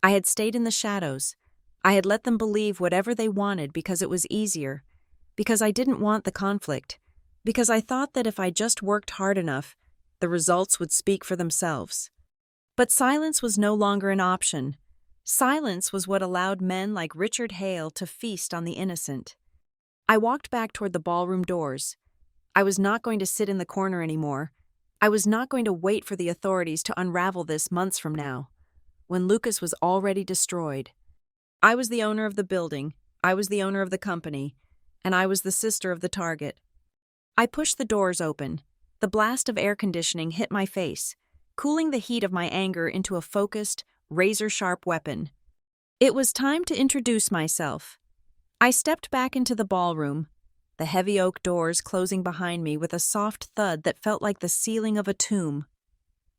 I had stayed in the shadows. I had let them believe whatever they wanted because it was easier, because I didn't want the conflict, because I thought that if I just worked hard enough, the results would speak for themselves. But silence was no longer an option. Silence was what allowed men like Richard Hale to feast on the innocent. I walked back toward the ballroom doors. I was not going to sit in the corner anymore. I was not going to wait for the authorities to unravel this months from now, when Lucas was already destroyed. I was the owner of the building, I was the owner of the company, and I was the sister of the target. I pushed the doors open. The blast of air conditioning hit my face, cooling the heat of my anger into a focused, razor-sharp weapon. It was time to introduce myself. I stepped back into the ballroom, the heavy oak doors closing behind me with a soft thud that felt like the ceiling of a tomb.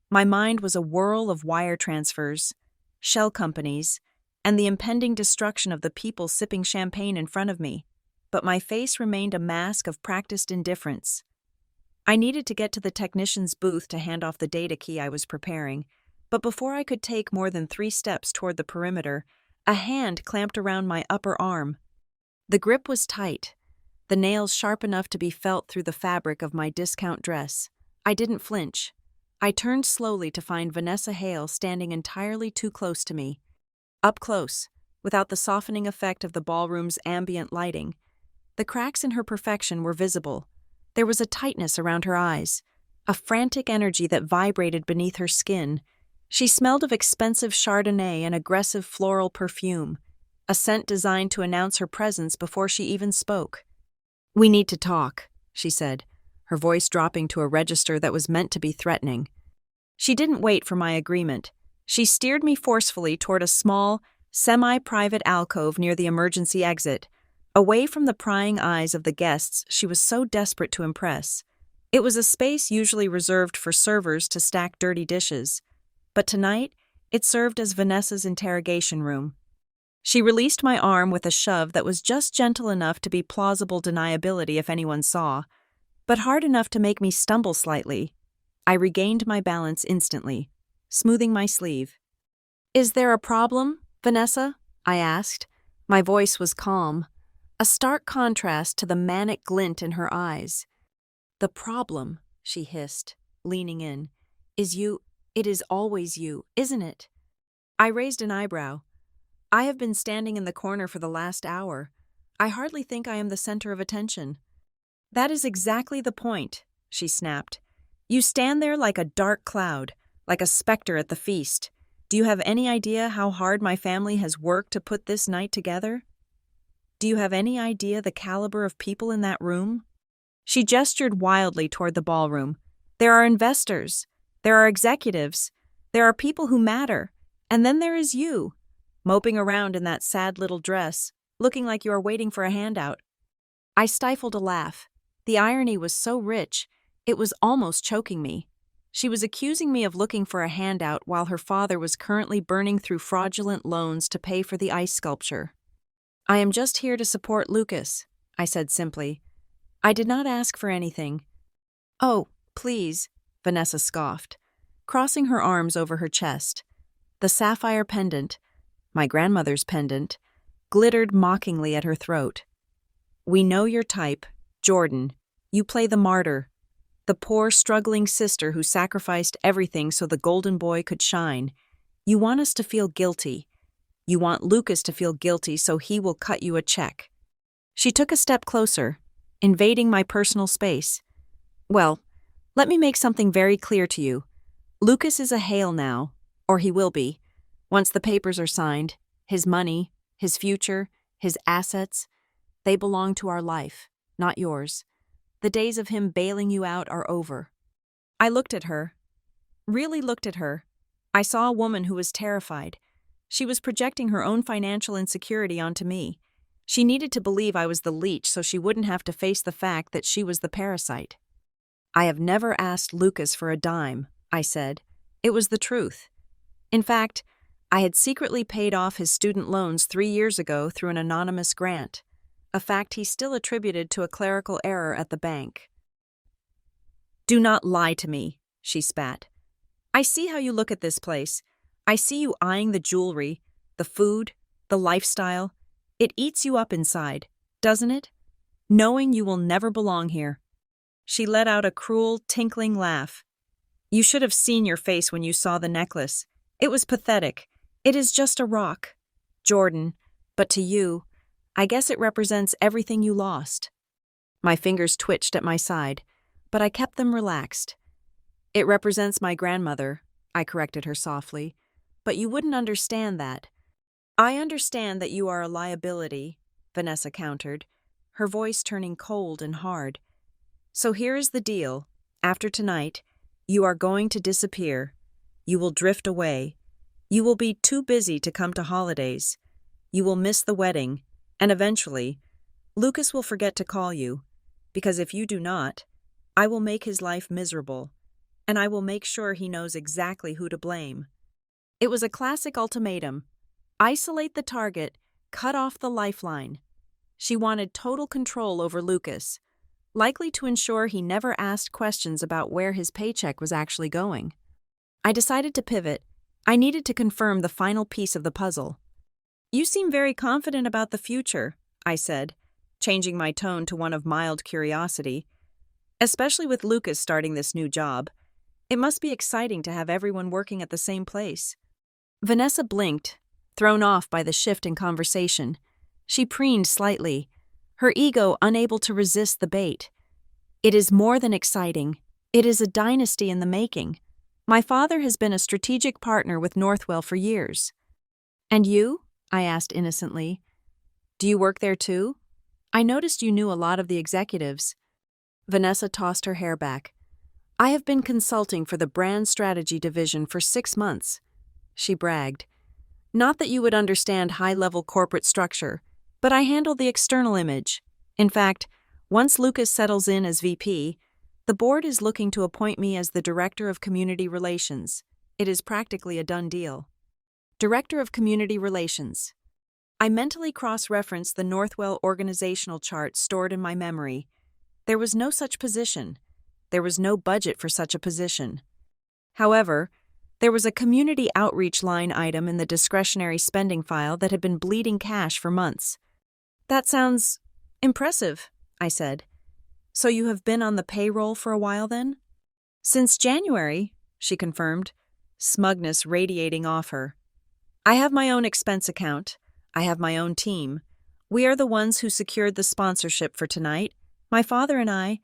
My mind was a whirl of wire transfers, shell companies, and the impending destruction of the people sipping champagne in front of me, but my face remained a mask of practiced indifference. I needed to get to the technician's booth to hand off the data key I was preparing, but before I could take more than 3 steps toward the perimeter, a hand clamped around my upper arm. The grip was tight, the nails sharp enough to be felt through the fabric of my discount dress. I didn't flinch. I turned slowly to find Vanessa Hale standing entirely too close to me. Up close, without the softening effect of the ballroom's ambient lighting. The cracks in her perfection were visible. There was a tightness around her eyes, a frantic energy that vibrated beneath her skin. She smelled of expensive Chardonnay and aggressive floral perfume, a scent designed to announce her presence before she even spoke. "We need to talk," she said, her voice dropping to a register that was meant to be threatening. She didn't wait for my agreement. She steered me forcefully toward a small, semi-private alcove near the emergency exit, away from the prying eyes of the guests she was so desperate to impress. It was a space usually reserved for servers to stack dirty dishes, but tonight it served as Vanessa's interrogation room. She released my arm with a shove that was just gentle enough to be plausible deniability if anyone saw, but hard enough to make me stumble slightly. I regained my balance instantly, smoothing my sleeve. "Is there a problem, Vanessa?" I asked. My voice was calm, a stark contrast to the manic glint in her eyes. "The problem," she hissed, leaning in, "is you. It is always you, isn't it?" I raised an eyebrow. "I have been standing in the corner for the last hour. I hardly think I am the center of attention." "That is exactly the point," she snapped. "You stand there like a dark cloud, like a specter at the feast. Do you have any idea how hard my family has worked to put this night together? Do you have any idea the caliber of people in that room?" She gestured wildly toward the ballroom. "There are investors. There are executives. There are people who matter. And then there is you, moping around in that sad little dress, looking like you are waiting for a handout." I stifled a laugh. The irony was so rich, it was almost choking me. She was accusing me of looking for a handout while her father was currently burning through fraudulent loans to pay for the ice sculpture. "I am just here to support Lucas," I said simply. "I did not ask for anything." "Oh, please," Vanessa scoffed, crossing her arms over her chest. The sapphire pendant, my grandmother's pendant, glittered mockingly at her throat. "We know your type, Jordan. You play the martyr, the poor, struggling sister who sacrificed everything so the golden boy could shine. You want us to feel guilty. You want Lucas to feel guilty so he will cut you a check." She took a step closer, invading my personal space. "Well, let me make something very clear to you. Lucas is a Hale now, or he will be. Once the papers are signed, his money, his future, his assets, they belong to our life, not yours. The days of him bailing you out are over." I looked at her. Really looked at her. I saw a woman who was terrified. She was projecting her own financial insecurity onto me. She needed to believe I was the leech so she wouldn't have to face the fact that she was the parasite. "I have never asked Lucas for a dime," I said. It was the truth. In fact, I had secretly paid off his student loans 3 years ago through an anonymous grant, a fact he still attributed to a clerical error at the bank. "Do not lie to me," she spat. "I see how you look at this place. I see you eyeing the jewelry, the food, the lifestyle. It eats you up inside, doesn't it? Knowing you will never belong here." She let out a cruel, tinkling laugh. "You should have seen your face when you saw the necklace. It was pathetic. It is just a rock, Jordan, but to you, I guess it represents everything you lost." My fingers twitched at my side, but I kept them relaxed. "It represents my grandmother," I corrected her softly, "but you wouldn't understand that." "I understand that you are a liability," Vanessa countered, her voice turning cold and hard. "So here is the deal. After tonight, you are going to disappear. You will drift away. You will be too busy to come to holidays. You will miss the wedding, and eventually, Lucas will forget to call you, because if you do not, I will make his life miserable, and I will make sure he knows exactly who to blame." It was a classic ultimatum. Isolate the target, cut off the lifeline. She wanted total control over Lucas, likely to ensure he never asked questions about where his paycheck was actually going. I decided to pivot. I needed to confirm the final piece of the puzzle. "You seem very confident about the future," I said, changing my tone to one of mild curiosity. "Especially with Lucas starting this new job. It must be exciting to have everyone working at the same place." Vanessa blinked, thrown off by the shift in conversation. She preened slightly, her ego unable to resist the bait. "It is more than exciting. It is a dynasty in the making. My father has been a strategic partner with Northwell for years." "And you?" I asked innocently. "Do you work there too? I noticed you knew a lot of the executives." Vanessa tossed her hair back. "I have been consulting for the brand strategy division for 6 months. She bragged. "Not that you would understand high-level corporate structure, but I handle the external image. In fact, once Lucas settles in as VP, the board is looking to appoint me as the Director of Community Relations. It is practically a done deal." Director of Community Relations. I mentally cross-referenced the Northwell organizational chart stored in my memory. There was no such position. There was no budget for such a position. However, there was a community outreach line item in the discretionary spending file that had been bleeding cash for months. "That sounds impressive," I said. "So you have been on the payroll for a while then?" "Since January," she confirmed, smugness radiating off her. "I have my own expense account. I have my own team. We are the ones who secured the sponsorship for tonight. My father and I,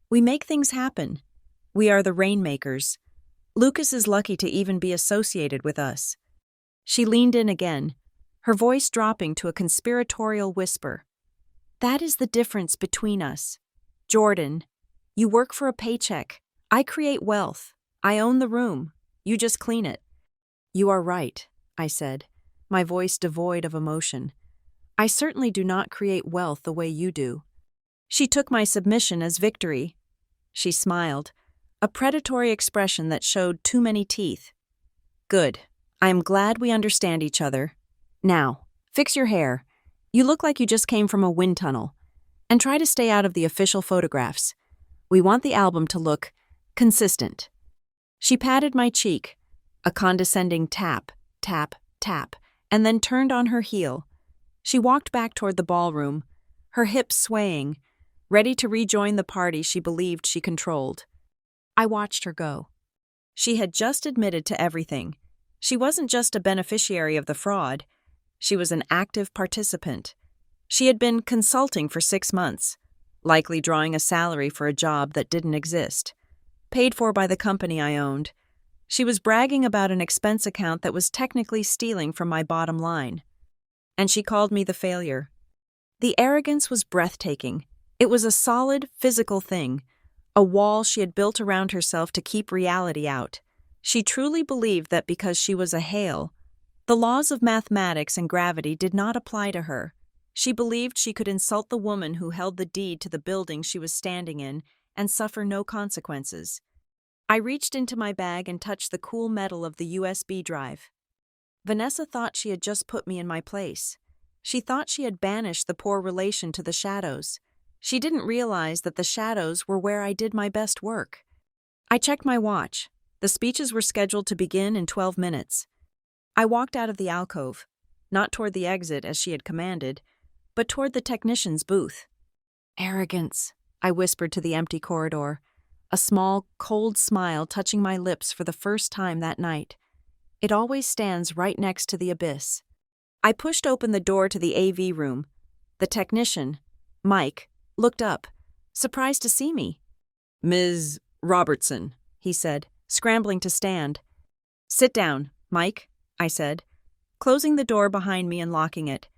we make things happen. We are the rainmakers. Lucas is lucky to even be associated with us." She leaned in again, her voice dropping to a conspiratorial whisper. "That is the difference between us. Jordan, you work for a paycheck. I create wealth. I own the room. You just clean it." "You are right," I said, my voice devoid of emotion. "I certainly do not create wealth the way you do." She took my submission as victory. She smiled, a predatory expression that showed too many teeth. Good. I am glad we understand each other. Now, fix your hair. You look like you just came from a wind tunnel. And try to stay out of the official photographs. We want the album to look consistent. She patted my cheek, a condescending tap, tap, tap, and then turned on her heel. She walked back toward the ballroom, her hips swaying, ready to rejoin the party she believed she controlled. I watched her go. She had just admitted to everything. She wasn't just a beneficiary of the fraud. She was an active participant. She had been consulting for 6 months, likely drawing a salary for a job that didn't exist, paid for by the company I owned. She was bragging about an expense account that was technically stealing from my bottom line. And she called me the failure. The arrogance was breathtaking. It was a solid, physical thing, a wall she had built around herself to keep reality out. She truly believed that because she was a Hale, the laws of mathematics and gravity did not apply to her. She believed she could insult the woman who held the deed to the building she was standing in and suffer no consequences. I reached into my bag and touched the cool metal of the USB drive. Vanessa thought she had just put me in my place. She thought she had banished the poor relation to the shadows. She didn't realize that the shadows were where I did my best work. I checked my watch. The speeches were scheduled to begin in 12 minutes. I walked out of the alcove, not toward the exit as she had commanded, but toward the technician's booth. Arrogance, I whispered to the empty corridor, a small, cold smile touching my lips for the first time that night. It always stands right next to the abyss. I pushed open the door to the AV room. The technician, Mike, looked up, surprised to see me. "Ms. Robertson," he said, scrambling to stand. "Sit down, Mike," I said, closing the door behind me and locking it.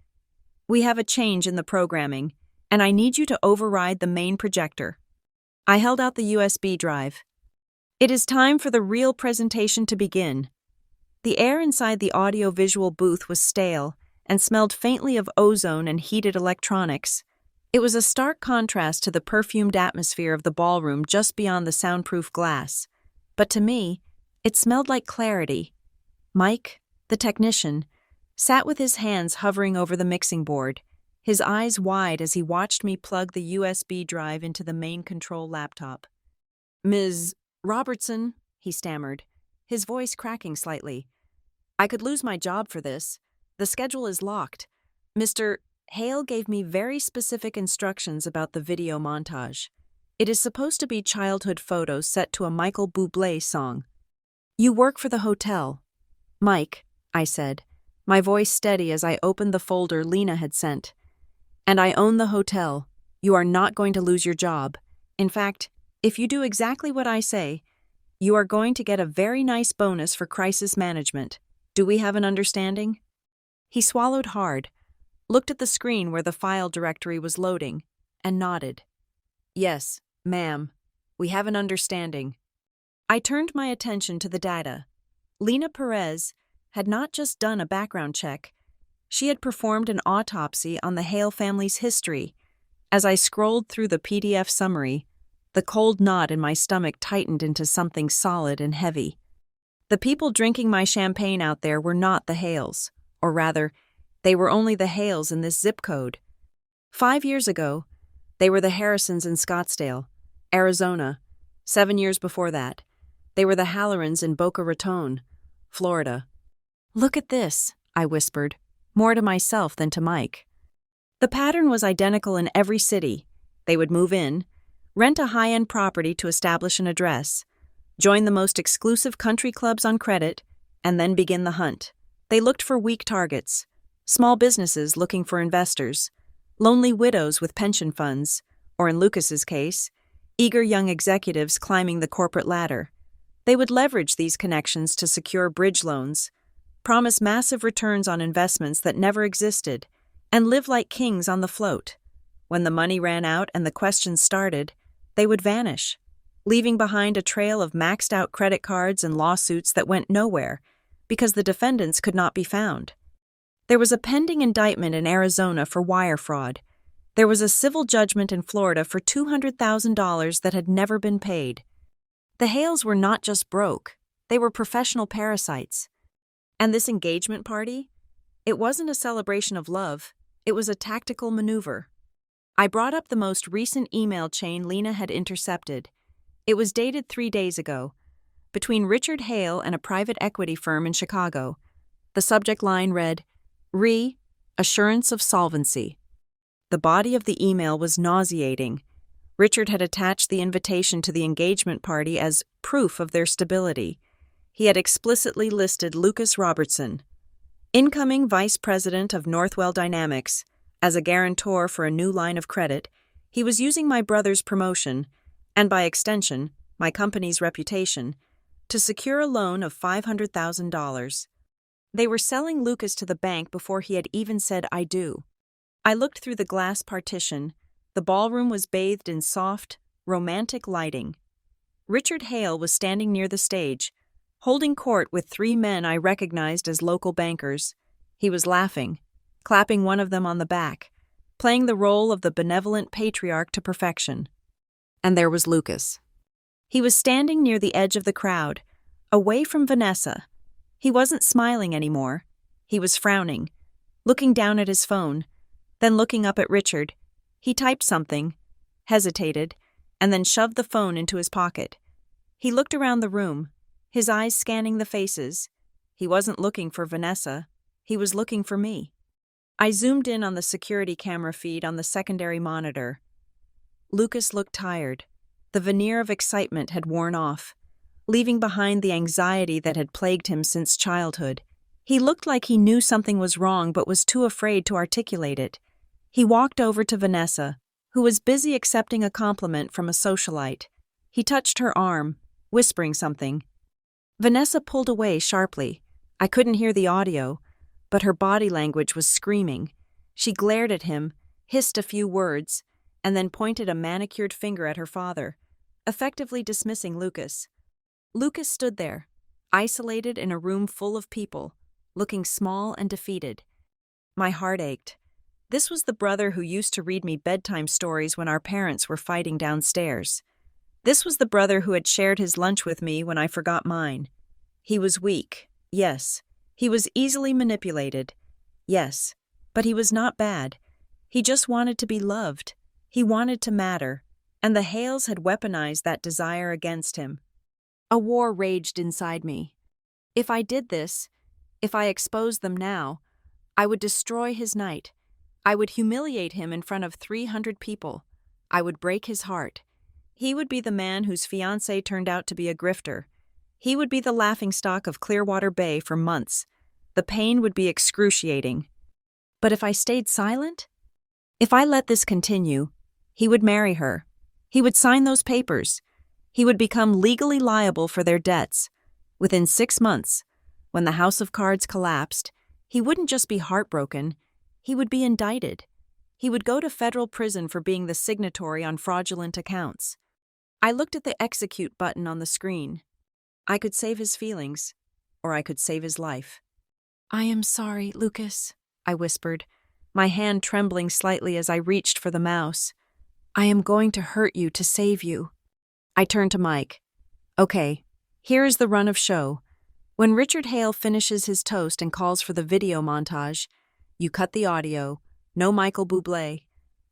"We have a change in the programming, and I need you to override the main projector." I held out the USB drive. "It is time for the real presentation to begin." The air inside the audio-visual booth was stale and smelled faintly of ozone and heated electronics. It was a stark contrast to the perfumed atmosphere of the ballroom just beyond the soundproof glass. But to me, it smelled like clarity. Mike, the technician, sat with his hands hovering over the mixing board, his eyes wide as he watched me plug the USB drive into the main control laptop. "Ms. Robertson," he stammered, his voice cracking slightly. "I could lose my job for this. The schedule is locked. Mr. Hale gave me very specific instructions about the video montage. It is supposed to be childhood photos set to a Michael Bublé song. You work for the hotel." "Mike," I said, my voice steady as I opened the folder Lena had sent. "And I own the hotel. You are not going to lose your job. In fact, if you do exactly what I say, you are going to get a very nice bonus for crisis management. Do we have an understanding?" He swallowed hard, looked at the screen where the file directory was loading, and nodded. "Yes, ma'am. We have an understanding." I turned my attention to the data. Lena Perez had not just done a background check. She had performed an autopsy on the Hale family's history. As I scrolled through the PDF summary, the cold knot in my stomach tightened into something solid and heavy. The people drinking my champagne out there were not the Hales, or rather, they were only the Hales in this zip code. 5 years ago, they were the Harrisons in Scottsdale, Arizona. 7 years before that, they were the Hallorans in Boca Raton, Florida. "Look at this," I whispered, more to myself than to Mike. The pattern was identical in every city. They would move in, rent a high-end property to establish an address, join the most exclusive country clubs on credit, and then begin the hunt. They looked for weak targets, small businesses looking for investors, lonely widows with pension funds, or in Lucas's case, eager young executives climbing the corporate ladder. They would leverage these connections to secure bridge loans, promise massive returns on investments that never existed, and live like kings on the float. When the money ran out and the questions started, they would vanish, leaving behind a trail of maxed-out credit cards and lawsuits that went nowhere because the defendants could not be found. There was a pending indictment in Arizona for wire fraud. There was a civil judgment in Florida for $200,000 that had never been paid. The Hales were not just broke, they were professional parasites. And this engagement party? It wasn't a celebration of love, it was a tactical maneuver. I brought up the most recent email chain Lena had intercepted. It was dated 3 days ago, between Richard Hale and a private equity firm in Chicago. The subject line read, Assurance of solvency. The body of the email was nauseating. Richard had attached the invitation to the engagement party as proof of their stability. He had explicitly listed Lucas Robertson, incoming vice president of Northwell Dynamics, as a guarantor for a new line of credit. He was using my brother's promotion, and by extension, my company's reputation, to secure a loan of $500,000. They were selling Lucas to the bank before he had even said I do. I looked through the glass partition. The ballroom was bathed in soft, romantic lighting. Richard Hale was standing near the stage, holding court with 3 men I recognized as local bankers. He was laughing, clapping one of them on the back, playing the role of the benevolent patriarch to perfection. And there was Lucas. He was standing near the edge of the crowd, away from Vanessa. He wasn't smiling anymore. He was frowning, looking down at his phone, then looking up at Richard. He typed something, hesitated, and then shoved the phone into his pocket. He looked around the room, his eyes scanning the faces. He wasn't looking for Vanessa. He was looking for me. I zoomed in on the security camera feed on the secondary monitor. Lucas looked tired. The veneer of excitement had worn off, leaving behind the anxiety that had plagued him since childhood. He looked like he knew something was wrong but was too afraid to articulate it. He walked over to Vanessa, who was busy accepting a compliment from a socialite. He touched her arm, whispering something. Vanessa pulled away sharply. I couldn't hear the audio, but her body language was screaming. She glared at him, hissed a few words, and then pointed a manicured finger at her father, effectively dismissing Lucas. Lucas stood there, isolated in a room full of people, looking small and defeated. My heart ached. This was the brother who used to read me bedtime stories when our parents were fighting downstairs. This was the brother who had shared his lunch with me when I forgot mine. He was weak, yes. He was easily manipulated, yes. But he was not bad. He just wanted to be loved. He wanted to matter, and the Hales had weaponized that desire against him. A war raged inside me. If I did this, if I exposed them now, I would destroy his night. I would humiliate him in front of 300 people. I would break his heart. He would be the man whose fiancé turned out to be a grifter. He would be the laughingstock of Clearwater Bay for months. The pain would be excruciating. But if I stayed silent? If I let this continue, he would marry her. He would sign those papers. He would become legally liable for their debts. Within 6 months, when the house of cards collapsed, he wouldn't just be heartbroken, he would be indicted. He would go to federal prison for being the signatory on fraudulent accounts. I looked at the execute button on the screen. I could save his feelings, or I could save his life. I am sorry, Lucas, I whispered, my hand trembling slightly as I reached for the mouse. I am going to hurt you to save you. I turned to Mike. Okay, here is the run of show. When Richard Hale finishes his toast and calls for the video montage, you cut the audio, no Michael Bublé.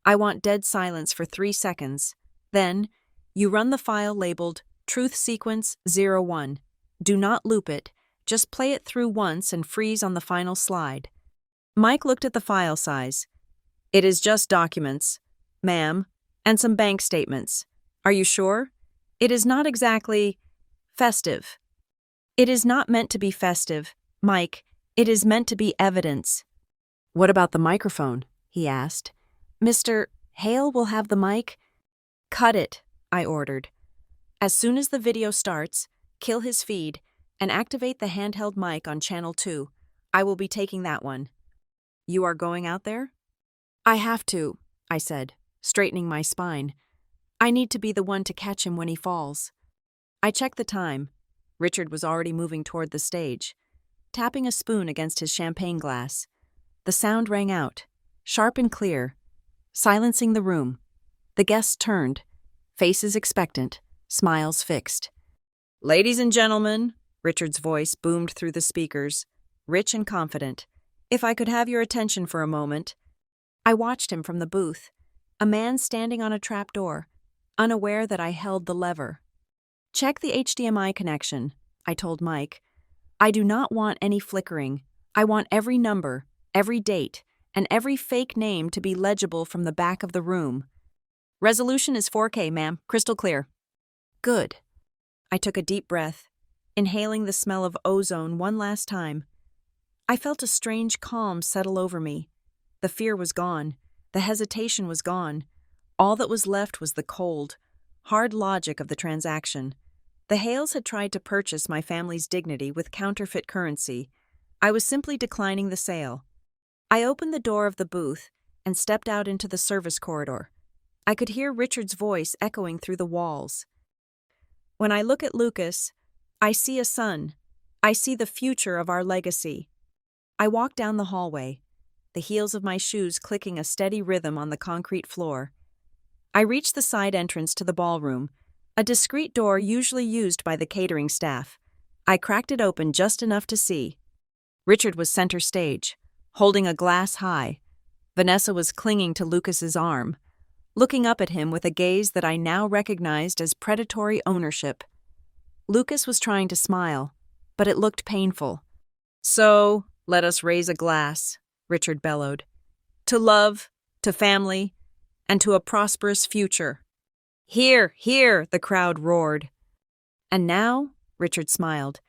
I want dead silence for 3 seconds. Then, you run the file labeled Truth Sequence 01. Do not loop it, just play it through once and freeze on the final slide. Mike looked at the file size. It is just documents, ma'am, and some bank statements. Are you sure? It is not exactly festive. It is not meant to be festive, Mike. It is meant to be evidence. What about the microphone? He asked. Mr. Hale will have the mic? Cut it, I ordered. As soon as the video starts, kill his feed and activate the handheld mic on channel 2. I will be taking that one. You are going out there? I have to, I said, straightening my spine. I need to be the one to catch him when he falls. I checked the time. Richard was already moving toward the stage, tapping a spoon against his champagne glass. The sound rang out, sharp and clear, silencing the room. The guests turned, faces expectant, smiles fixed. Ladies and gentlemen, Richard's voice boomed through the speakers, rich and confident. If I could have your attention for a moment. I watched him from the booth, a man standing on a trapdoor, unaware that I held the lever. Check the HDMI connection, I told Mike. I do not want any flickering. I want every number, every date, and every fake name to be legible from the back of the room. Resolution is 4K, ma'am, crystal clear. Good. I took a deep breath, inhaling the smell of ozone one last time. I felt a strange calm settle over me. The fear was gone. The hesitation was gone. All that was left was the cold, hard logic of the transaction. The Hales had tried to purchase my family's dignity with counterfeit currency. I was simply declining the sale. I opened the door of the booth and stepped out into the service corridor. I could hear Richard's voice echoing through the walls. When I look at Lucas, I see a son. I see the future of our legacy. I walked down the hallway, the heels of my shoes clicking a steady rhythm on the concrete floor. I reached the side entrance to the ballroom, a discreet door usually used by the catering staff. I cracked it open just enough to see. Richard was center stage, holding a glass high. Vanessa was clinging to Lucas's arm, looking up at him with a gaze that I now recognized as predatory ownership. Lucas was trying to smile, but it looked painful. So, let us raise a glass, Richard bellowed. To love, to family, and to a prosperous future. Hear, hear, the crowd roared. And now, Richard smiled,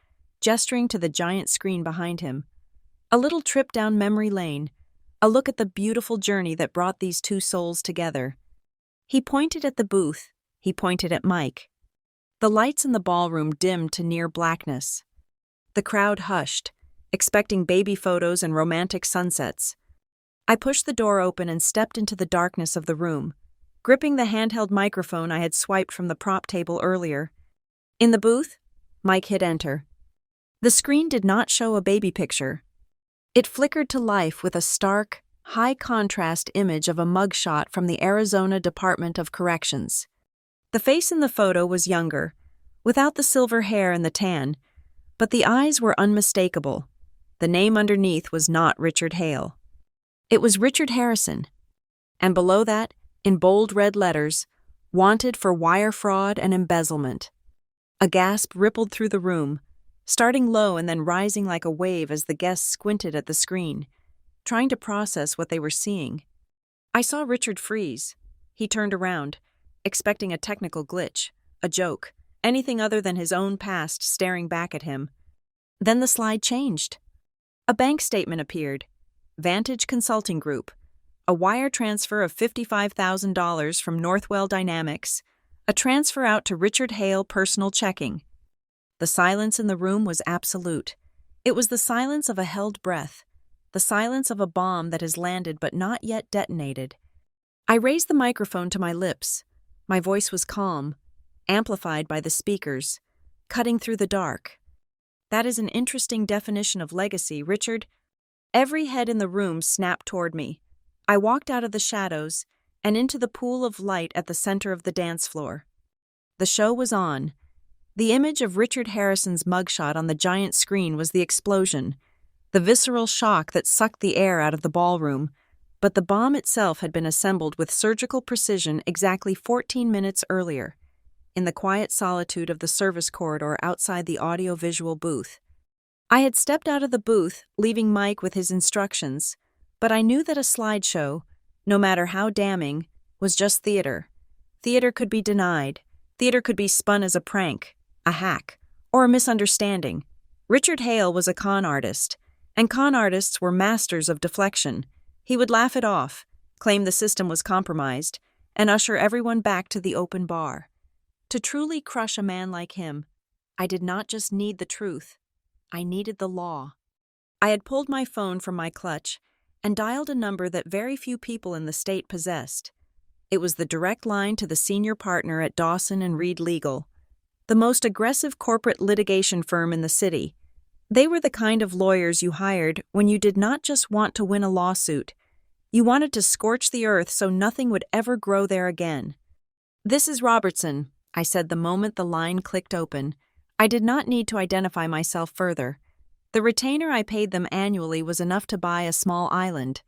gesturing to the giant screen behind him. A little trip down memory lane, a look at the beautiful journey that brought these two souls together. He pointed at the booth, he pointed at Mike. The lights in the ballroom dimmed to near blackness. The crowd hushed, expecting baby photos and romantic sunsets. I pushed the door open and stepped into the darkness of the room, gripping the handheld microphone I had swiped from the prop table earlier. In the booth, Mike hit enter. The screen did not show a baby picture. It flickered to life with a stark, high-contrast image of a mugshot from the Arizona Department of Corrections. The face in the photo was younger, without the silver hair and the tan, but the eyes were unmistakable. The name underneath was not Richard Hale. It was Richard Harrison. And below that, in bold red letters, wanted for wire fraud and embezzlement. A gasp rippled through the room, starting low and then rising like a wave as the guests squinted at the screen, trying to process what they were seeing. I saw Richard freeze. He turned around, expecting a technical glitch, a joke, anything other than his own past staring back at him. Then the slide changed. A bank statement appeared. Vantage Consulting Group. A wire transfer of $55,000 from Northwell Dynamics. A transfer out to Richard Hale personal checking. The silence in the room was absolute. It was the silence of a held breath. The silence of a bomb that has landed but not yet detonated. I raised the microphone to my lips. My voice was calm, amplified by the speakers, cutting through the dark. That is an interesting definition of legacy, Richard. Every head in the room snapped toward me. I walked out of the shadows and into the pool of light at the center of the dance floor. The show was on. The image of Richard Harrison's mugshot on the giant screen was the explosion, the visceral shock that sucked the air out of the ballroom, but the bomb itself had been assembled with surgical precision exactly 14 minutes earlier, in the quiet solitude of the service corridor outside the audio-visual booth. I had stepped out of the booth, leaving Mike with his instructions, but I knew that a slideshow, no matter how damning, was just theater. Theater could be denied. Theater could be spun as a prank, a hack, or a misunderstanding. Richard Hale was a con artist, and con artists were masters of deflection. He would laugh it off, claim the system was compromised, and usher everyone back to the open bar. To truly crush a man like him, I did not just need the truth. I needed the law. I had pulled my phone from my clutch and dialed a number that very few people in the state possessed. It was the direct line to the senior partner at Dawson and Reed Legal, the most aggressive corporate litigation firm in the city. They were the kind of lawyers you hired when you did not just want to win a lawsuit. You wanted to scorch the earth so nothing would ever grow there again. "This is Robertson," I said the moment the line clicked open. I did not need to identify myself further. The retainer I paid them annually was enough to buy a small island.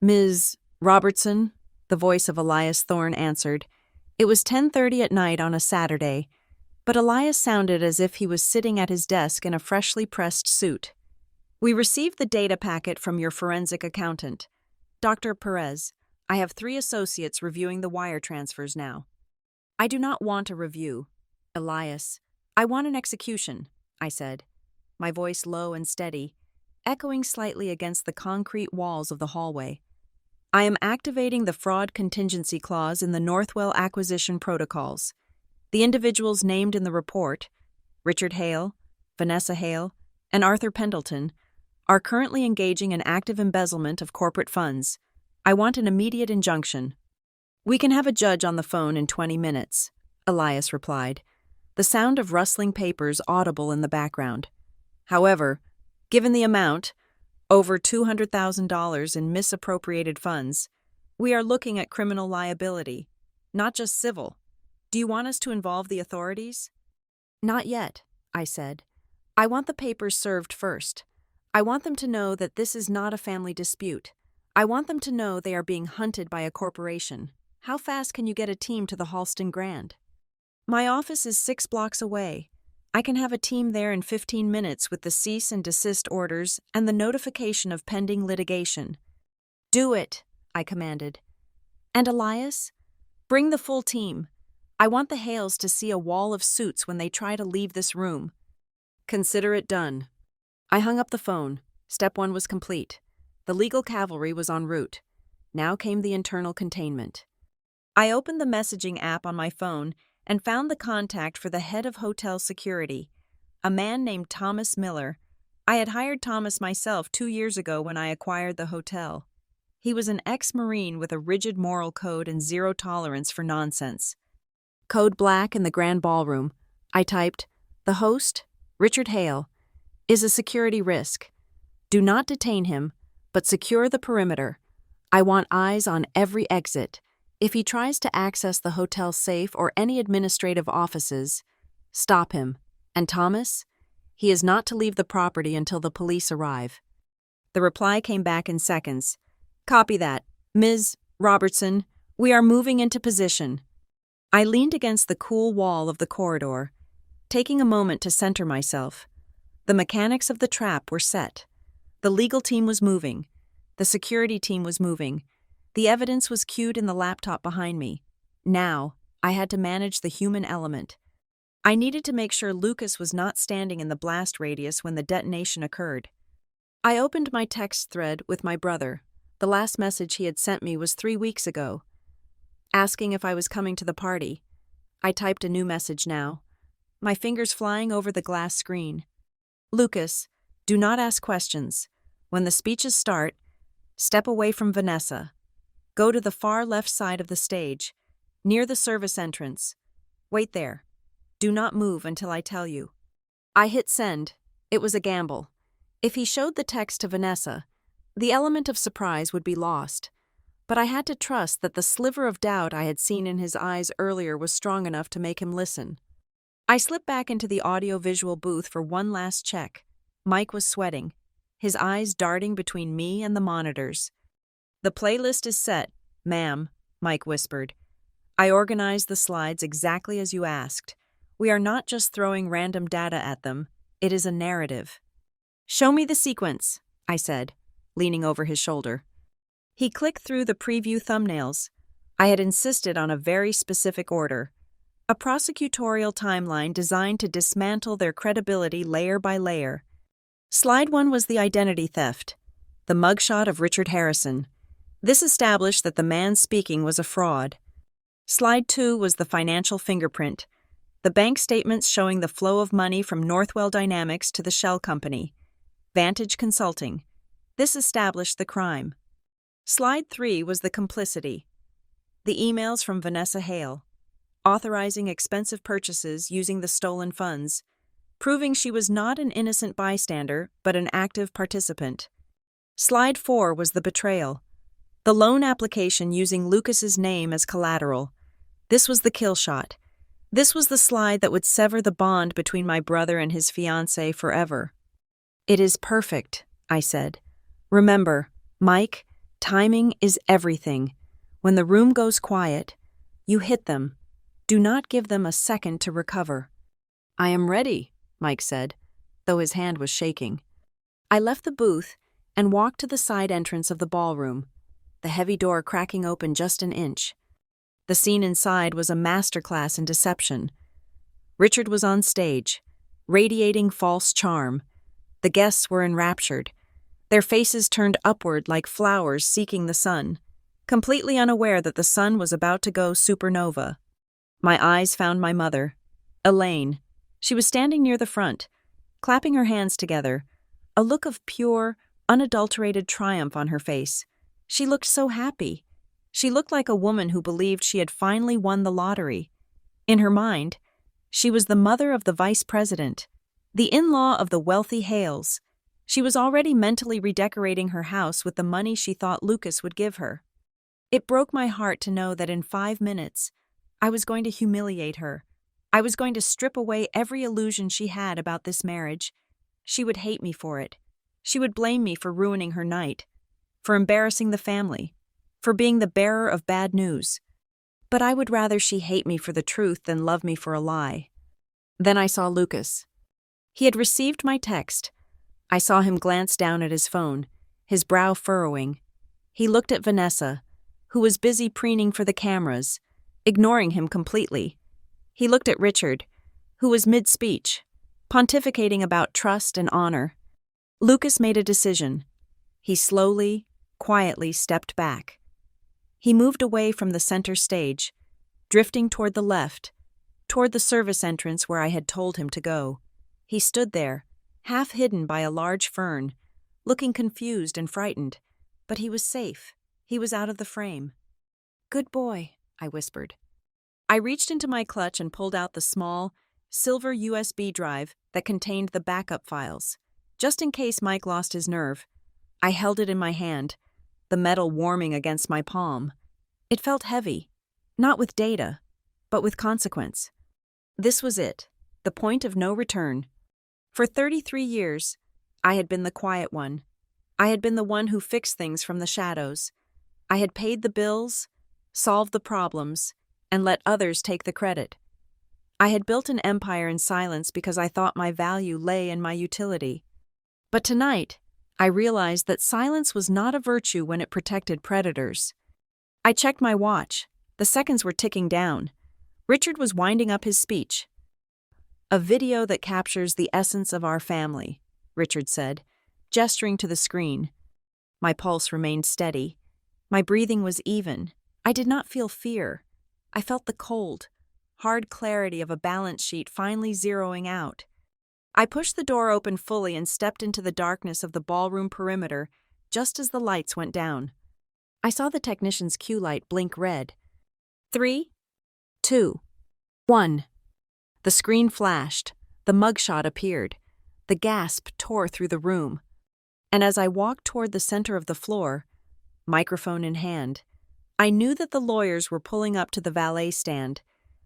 "Ms. Robertson," the voice of Elias Thorne answered. It was 10:30 at night on a Saturday, but Elias sounded as if he was sitting at his desk in a freshly pressed suit. "We received the data packet from your forensic accountant, Dr. Perez. I have 3 associates reviewing the wire transfers now." "I do not want a review, Elias. I want an execution," I said, my voice low and steady, echoing slightly against the concrete walls of the hallway. "I am activating the fraud contingency clause in the Northwell acquisition protocols. The individuals named in the report, Richard Hale, Vanessa Hale, and Arthur Pendleton, are currently engaging in active embezzlement of corporate funds. I want an immediate injunction." "We can have a judge on the phone in 20 minutes, Elias replied, the sound of rustling papers audible in the background. "However, given the amount, over $200,000 in misappropriated funds, we are looking at criminal liability, not just civil. Do you want us to involve the authorities?" "Not yet," I said. "I want the papers served first. I want them to know that this is not a family dispute. I want them to know they are being hunted by a corporation. How fast can you get a team to the Halston Grand?" "My office is 6 blocks away. I can have a team there in 15 minutes with the cease and desist orders and the notification of pending litigation." "Do it," I commanded. "And Elias, bring the full team. I want the Hales to see a wall of suits when they try to leave this room." "Consider it done." I hung up the phone. Step 1 was complete. The legal cavalry was en route. Now came the internal containment. I opened the messaging app on my phone and found the contact for the head of hotel security, a man named Thomas Miller. I had hired Thomas myself 2 years ago when I acquired the hotel. He was an ex-Marine with a rigid moral code and zero tolerance for nonsense. "Code black in the grand ballroom," I typed. "The host, Richard Hale, is a security risk. Do not detain him, but secure the perimeter. I want eyes on every exit. If he tries to access the hotel safe or any administrative offices, stop him. And Thomas, he is not to leave the property until the police arrive." The reply came back in seconds. "Copy that. Ms. Robertson, we are moving into position." I leaned against the cool wall of the corridor, taking a moment to center myself. The mechanics of the trap were set. The legal team was moving. The security team was moving. The evidence was queued in the laptop behind me. Now, I had to manage the human element. I needed to make sure Lucas was not standing in the blast radius when the detonation occurred. I opened my text thread with my brother. The last message he had sent me was 3 weeks ago, asking if I was coming to the party. I typed a new message now, my fingers flying over the glass screen. "Lucas, do not ask questions. When the speeches start, step away from Vanessa. Go to the far left side of the stage, near the service entrance. Wait there. Do not move until I tell you." I hit send. It was a gamble. If he showed the text to Vanessa, the element of surprise would be lost. But I had to trust that the sliver of doubt I had seen in his eyes earlier was strong enough to make him listen. I slipped back into the audio-visual booth for one last check. Mike was sweating, his eyes darting between me and the monitors. "The playlist is set, ma'am," Mike whispered. "I organized the slides exactly as you asked. We are not just throwing random data at them. It is a narrative." "Show me the sequence," I said, leaning over his shoulder. He clicked through the preview thumbnails. I had insisted on a very specific order. A prosecutorial timeline designed to dismantle their credibility layer by layer. Slide 1 was the identity theft, the mugshot of Richard Harrison. This established that the man speaking was a fraud. Slide 2 was the financial fingerprint, the bank statements showing the flow of money from Northwell Dynamics to the shell company, Vantage Consulting. This established the crime. Slide 3 was the complicity, the emails from Vanessa Hale, authorizing expensive purchases using the stolen funds, proving she was not an innocent bystander but an active participant. Slide 4 was the betrayal, the loan application using Lucas's name as collateral. This was the kill shot. This was the slide that would sever the bond between my brother and his fiancée forever. "It is perfect," I said. "Remember, Mike, timing is everything. When the room goes quiet, you hit them. Do not give them a second to recover." "I am ready," Mike said, though his hand was shaking. I left the booth and walked to the side entrance of the ballroom, the heavy door cracking open just an inch. The scene inside was a masterclass in deception. Richard was on stage, radiating false charm. The guests were enraptured, their faces turned upward like flowers seeking the sun, completely unaware that the sun was about to go supernova. My eyes found my mother, Elaine. She was standing near the front, clapping her hands together, a look of pure, unadulterated triumph on her face. She looked so happy. She looked like a woman who believed she had finally won the lottery. In her mind, she was the mother of the vice president, the in-law of the wealthy Hales. She was already mentally redecorating her house with the money she thought Lucas would give her. It broke my heart to know that in 5 minutes, I was going to humiliate her. I was going to strip away every illusion she had about this marriage. She would hate me for it. She would blame me for ruining her night, for embarrassing the family, for being the bearer of bad news. But I would rather she hate me for the truth than love me for a lie. Then I saw Lucas. He had received my text. I saw him glance down at his phone, his brow furrowing. He looked at Vanessa, who was busy preening for the cameras, ignoring him completely. He looked at Richard, who was mid-speech, pontificating about trust and honor. Lucas made a decision. He slowly, quietly stepped back. He moved away from the center stage, drifting toward the left, toward the service entrance where I had told him to go. He stood there, half hidden by a large fern, looking confused and frightened, but he was safe. He was out of the frame. "Good boy," I whispered. I reached into my clutch and pulled out the small, silver USB drive that contained the backup files, just in case Mike lost his nerve. I held it in my hand, the metal warming against my palm. It felt heavy, not with data, but with consequence. This was it, the point of no return. For 33 years, I had been the quiet one. I had been the one who fixed things from the shadows. I had paid the bills, solved the problems, and let others take the credit. I had built an empire in silence because I thought my value lay in my utility. But tonight, I realized that silence was not a virtue when it protected predators. I checked my watch. The seconds were ticking down. Richard was winding up his speech. "A video that captures the essence of our family," Richard said, gesturing to the screen. My pulse remained steady. My breathing was even. I did not feel fear. I felt the cold, hard clarity of a balance sheet finally zeroing out. I pushed the door open fully and stepped into the darkness of the ballroom perimeter just as the lights went down. I saw the technician's cue light blink red. 3, 2, 1. The screen flashed. The mugshot appeared. The gasp tore through the room. And as I walked toward the center of the floor, microphone in hand, I knew that the lawyers were pulling up to the valet stand.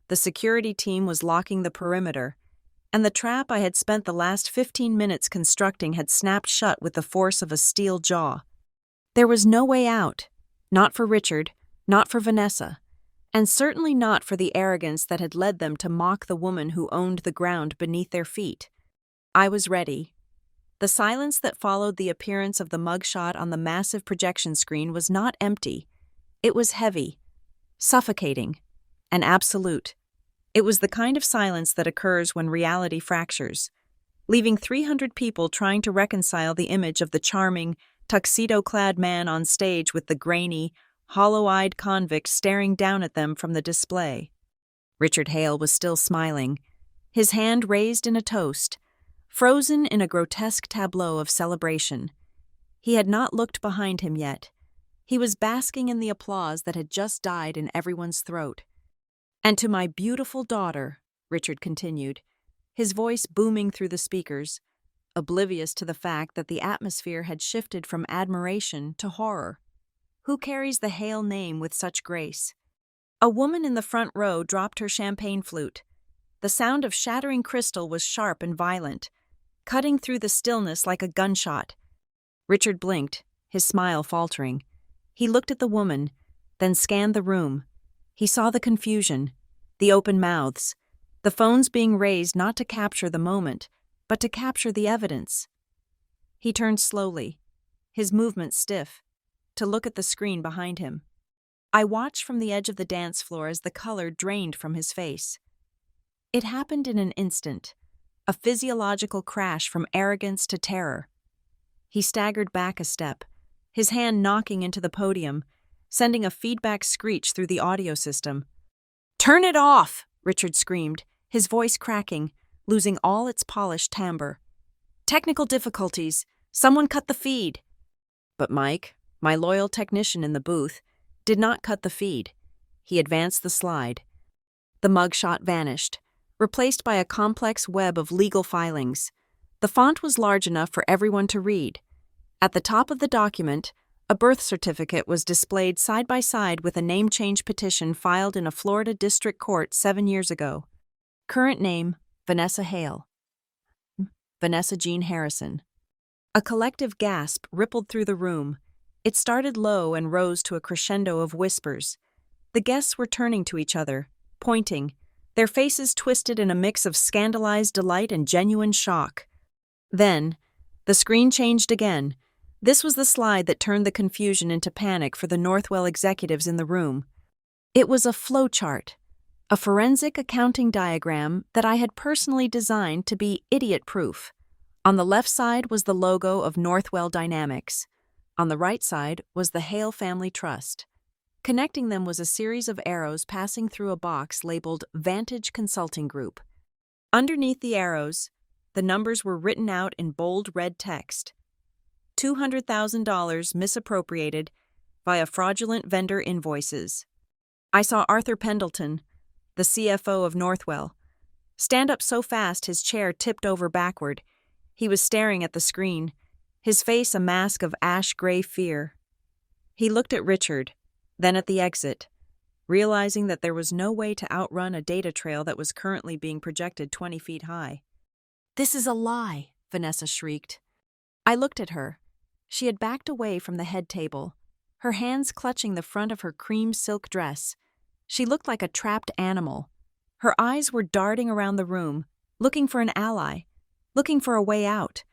The security team was locking the perimeter, and the trap I had spent the last 15 minutes constructing had snapped shut with the force of a steel jaw. There was no way out, not for Richard, not for Vanessa, and certainly not for the arrogance that had led them to mock the woman who owned the ground beneath their feet. I was ready. The silence that followed the appearance of the mugshot on the massive projection screen was not empty. It was heavy, suffocating, and absolute. It was the kind of silence that occurs when reality fractures, leaving 300 people trying to reconcile the image of the charming, tuxedo-clad man on stage with the grainy, hollow-eyed convict staring down at them from the display. Richard Hale was still smiling, his hand raised in a toast, frozen in a grotesque tableau of celebration. He had not looked behind him yet. He was basking in the applause that had just died in everyone's throat. "And to my beautiful daughter," Richard continued, his voice booming through the speakers, oblivious to the fact that the atmosphere had shifted from admiration to horror. "Who carries the Hale name with such grace?" A woman in the front row dropped her champagne flute. The sound of shattering crystal was sharp and violent, cutting through the stillness like a gunshot. Richard blinked, his smile faltering. He looked at the woman, then scanned the room. He saw the confusion, the open mouths, the phones being raised not to capture the moment, but to capture the evidence. He turned slowly, his movements stiff, to look at the screen behind him. I watched from the edge of the dance floor as the color drained from his face. It happened in an instant, a physiological crash from arrogance to terror. He staggered back a step, his hand knocking into the podium, sending a feedback screech through the audio system. "Turn it off!" Richard screamed, his voice cracking, losing all its polished timbre. "Technical difficulties. Someone cut the feed." But Mike, my loyal technician in the booth, did not cut the feed. He advanced the slide. The mugshot vanished, replaced by a complex web of legal filings. The font was large enough for everyone to read. At the top of the document, a birth certificate was displayed side by side with a name change petition filed in a Florida district court 7 years ago. Current name, Vanessa Hale. Vanessa Jean Harrison. A collective gasp rippled through the room. It started low and rose to a crescendo of whispers. The guests were turning to each other, pointing, their faces twisted in a mix of scandalized delight and genuine shock. Then, the screen changed again. This was the slide that turned the confusion into panic for the Northwell executives in the room. It was a flowchart, a forensic accounting diagram that I had personally designed to be idiot-proof. On the left side was the logo of Northwell Dynamics. On the right side was the Hale Family Trust. Connecting them was a series of arrows passing through a box labeled Vantage Consulting Group. Underneath the arrows, the numbers were written out in bold red text. $200,000 misappropriated via fraudulent vendor invoices. I saw Arthur Pendleton, the CFO of Northwell, stand up so fast his chair tipped over backward. He was staring at the screen, his face a mask of ash-gray fear. He looked at Richard, then at the exit, realizing that there was no way to outrun a data trail that was currently being projected 20 feet high. "This is a lie," Vanessa shrieked. I looked at her. She had backed away from the head table, her hands clutching the front of her cream silk dress. She looked like a trapped animal. Her eyes were darting around the room, looking for an ally, looking for a way out.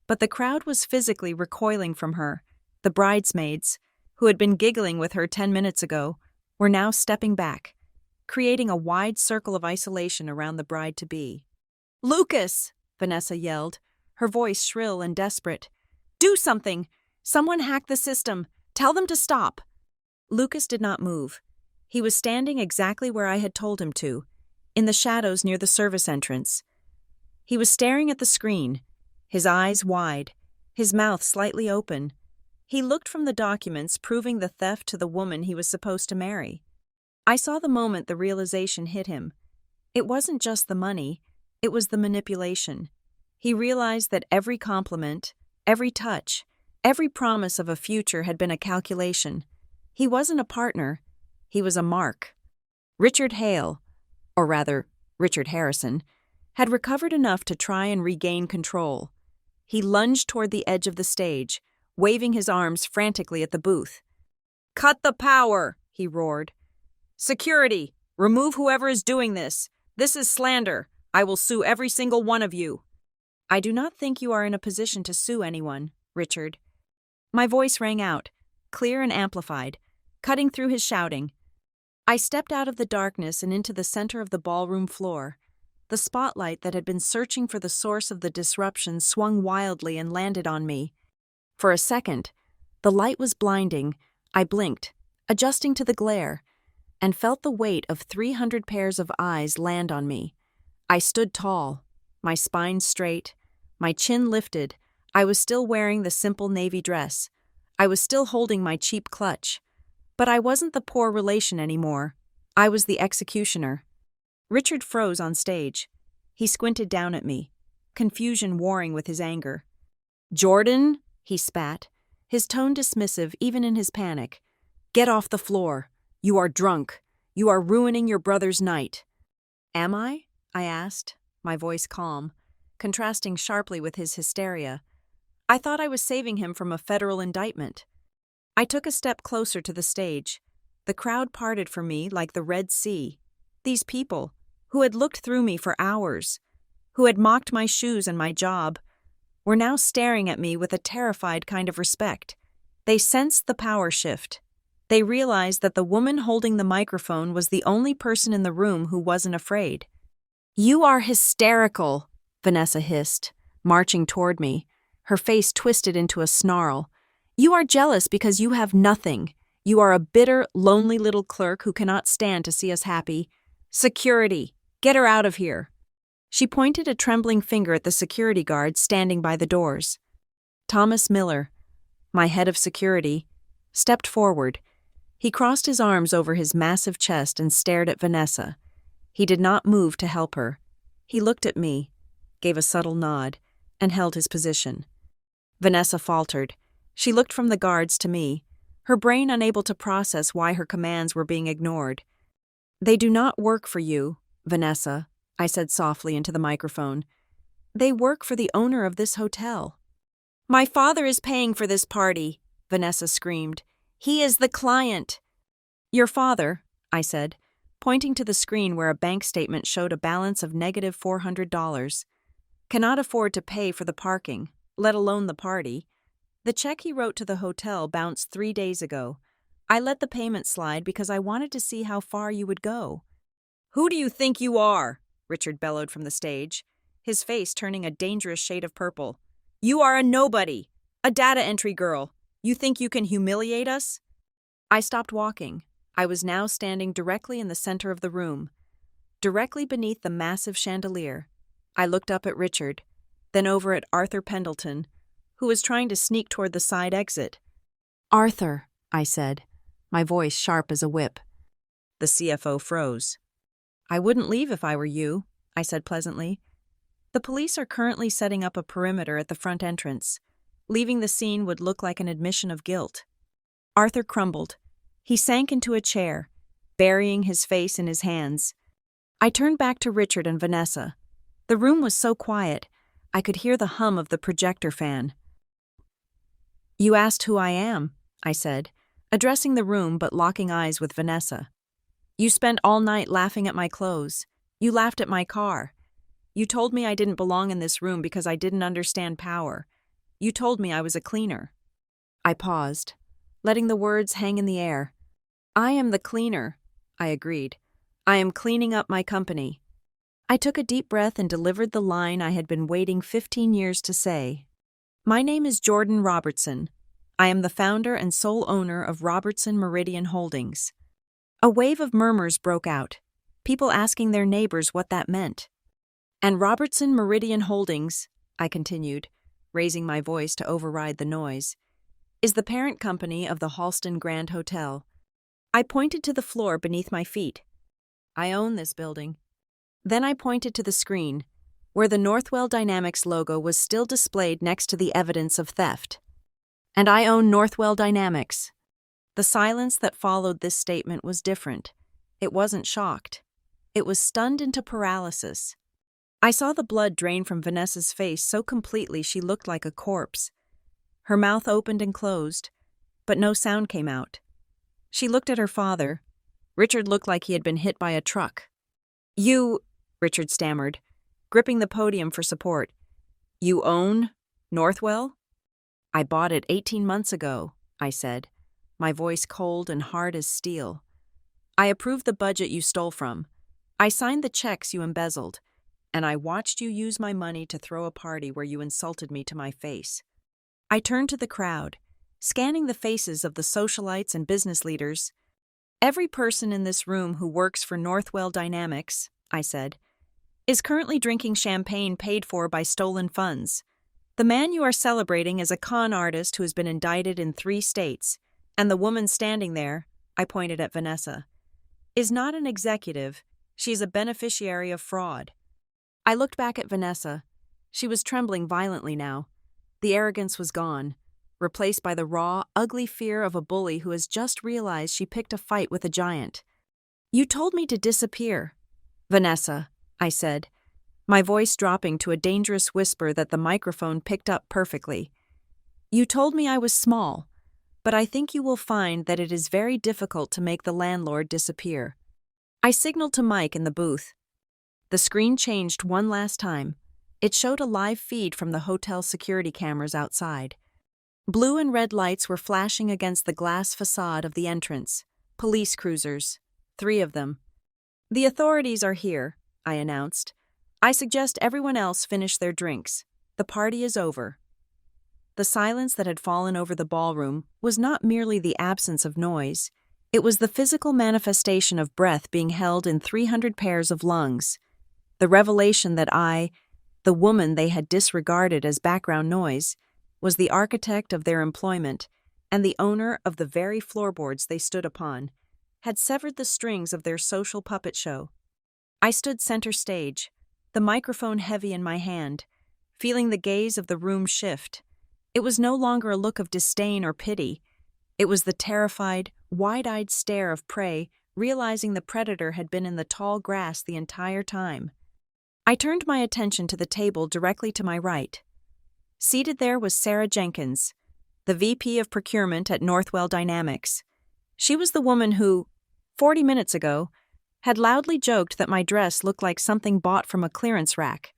But the crowd was physically recoiling from her. The bridesmaids, who had been giggling with her 10 minutes ago, were now stepping back, creating a wide circle of isolation around the bride-to-be. "Lucas!" Vanessa yelled, her voice shrill and desperate. "Do something! Someone hacked the system! Tell them to stop!" Lucas did not move. He was standing exactly where I had told him to, in the shadows near the service entrance. He was staring at the screen, his eyes wide, his mouth slightly open. He looked from the documents proving the theft to the woman he was supposed to marry. I saw the moment the realization hit him. It wasn't just the money, it was the manipulation. He realized that every compliment, every touch, every promise of a future had been a calculation. He wasn't a partner, he was a mark. Richard Hale, or rather, Richard Harrison, had recovered enough to try and regain control. He lunged toward the edge of the stage, waving his arms frantically at the booth. "Cut the power!" he roared. "Security! Remove whoever is doing this! This is slander! I will sue every single one of you!" "I do not think you are in a position to sue anyone, Richard." My voice rang out, clear and amplified, cutting through his shouting. I stepped out of the darkness and into the center of the ballroom floor. The spotlight that had been searching for the source of the disruption swung wildly and landed on me. For a second, the light was blinding. I blinked, adjusting to the glare, and felt the weight of 300 pairs of eyes land on me. I stood tall, my spine straight, my chin lifted. I was still wearing the simple navy dress. I was still holding my cheap clutch. But I wasn't the poor relation anymore. I was the executioner. Richard froze on stage. He squinted down at me, confusion warring with his anger. "Jordan," he spat, his tone dismissive even in his panic. "Get off the floor. You are drunk. You are ruining your brother's night." "Am I?" I asked, my voice calm, contrasting sharply with his hysteria. I thought I was saving him from a federal indictment. I took a step closer to the stage. The crowd parted for me like the Red Sea. These people, who had looked through me for hours, who had mocked my shoes and my job, were now staring at me with a terrified kind of respect. They sensed the power shift. They realized that the woman holding the microphone was the only person in the room who wasn't afraid. "You are hysterical," Vanessa hissed, marching toward me, her face twisted into a snarl. "You are jealous because you have nothing. You are a bitter, lonely little clerk who cannot stand to see us happy. Security, get her out of here." She pointed a trembling finger at the security guard standing by the doors. Thomas Miller, my head of security, stepped forward. He crossed his arms over his massive chest and stared at Vanessa. He did not move to help her. He looked at me, gave a subtle nod, and held his position. Vanessa faltered. She looked from the guards to me, her brain unable to process why her commands were being ignored. "They do not work for you, Vanessa," I said softly into the microphone. "They work for the owner of this hotel." "My father is paying for this party," Vanessa screamed. "He is the client." "Your father," I said, pointing to the screen where a bank statement showed a balance of negative $400, "cannot afford to pay for the parking, let alone the party. The check he wrote to the hotel bounced 3 days ago. I let the payment slide because I wanted to see how far you would go." "Who do you think you are?" Richard bellowed from the stage, his face turning a dangerous shade of purple. "You are a nobody, a data entry girl. You think you can humiliate us?" I stopped walking. I was now standing directly in the center of the room, directly beneath the massive chandelier. I looked up at Richard, then over at Arthur Pendleton, who was trying to sneak toward the side exit. "Arthur," I said, my voice sharp as a whip. The CFO froze. "I wouldn't leave if I were you," I said pleasantly. "The police are currently setting up a perimeter at the front entrance. Leaving the scene would look like an admission of guilt." Arthur crumbled. He sank into a chair, burying his face in his hands. I turned back to Richard and Vanessa. The room was so quiet, I could hear the hum of the projector fan. "You asked who I am," I said, addressing the room but locking eyes with Vanessa. "You spent all night laughing at my clothes. You laughed at my car. You told me I didn't belong in this room because I didn't understand power. You told me I was a cleaner." I paused, letting the words hang in the air. "I am the cleaner," I agreed. "I am cleaning up my company." I took a deep breath and delivered the line I had been waiting 15 years to say. "My name is Jordan Robertson. I am the founder and sole owner of Robertson Meridian Holdings." A wave of murmurs broke out, people asking their neighbors what that meant. "And Robertson Meridian Holdings," I continued, raising my voice to override the noise, "is the parent company of the Halston Grand Hotel." I pointed to the floor beneath my feet. "I own this building." Then I pointed to the screen, where the Northwell Dynamics logo was still displayed next to the evidence of theft. "And I own Northwell Dynamics." The silence that followed this statement was different. It wasn't shocked. It was stunned into paralysis. I saw the blood drain from Vanessa's face so completely she looked like a corpse. Her mouth opened and closed, but no sound came out. She looked at her father. Richard looked like he had been hit by a truck. "You," Richard stammered, gripping the podium for support. "You own Northwell?" "I bought it 18 months ago," I said, my voice cold and hard as steel. "I approved the budget you stole from. I signed the checks you embezzled, and I watched you use my money to throw a party where you insulted me to my face." I turned to the crowd, scanning the faces of the socialites and business leaders. "Every person in this room who works for Northwell Dynamics," I said, "is currently drinking champagne paid for by stolen funds. The man you are celebrating is a con artist who has been indicted in 3 states, and the woman standing there," I pointed at Vanessa, "is not an executive. She is a beneficiary of fraud." I looked back at Vanessa. She was trembling violently now. The arrogance was gone, replaced by the raw, ugly fear of a bully who has just realized she picked a fight with a giant. "You told me to disappear." "Vanessa," I said, my voice dropping to a dangerous whisper that the microphone picked up perfectly. You told me I was small, but I think you will find that it is very difficult to make the landlord disappear. I signaled to Mike in the booth. The screen changed one last time. It showed a live feed from the hotel security cameras outside. Blue and red lights were flashing against the glass facade of the entrance. Police cruisers. 3 of them. The authorities are here, I announced. I suggest everyone else finish their drinks. The party is over. The silence that had fallen over the ballroom was not merely the absence of noise. It was the physical manifestation of breath being held in 300 pairs of lungs. The revelation that I, the woman they had disregarded as background noise, was the architect of their employment and the owner of the very floorboards they stood upon, had severed the strings of their social puppet show. I stood center stage, the microphone heavy in my hand, feeling the gaze of the room shift. It was no longer a look of disdain or pity. It was the terrified, wide-eyed stare of prey, realizing the predator had been in the tall grass the entire time. I turned my attention to the table directly to my right. Seated there was Sarah Jenkins, the VP of Procurement at Northwell Dynamics. She was the woman who, 40 minutes ago, had loudly joked that my dress looked like something bought from a clearance rack.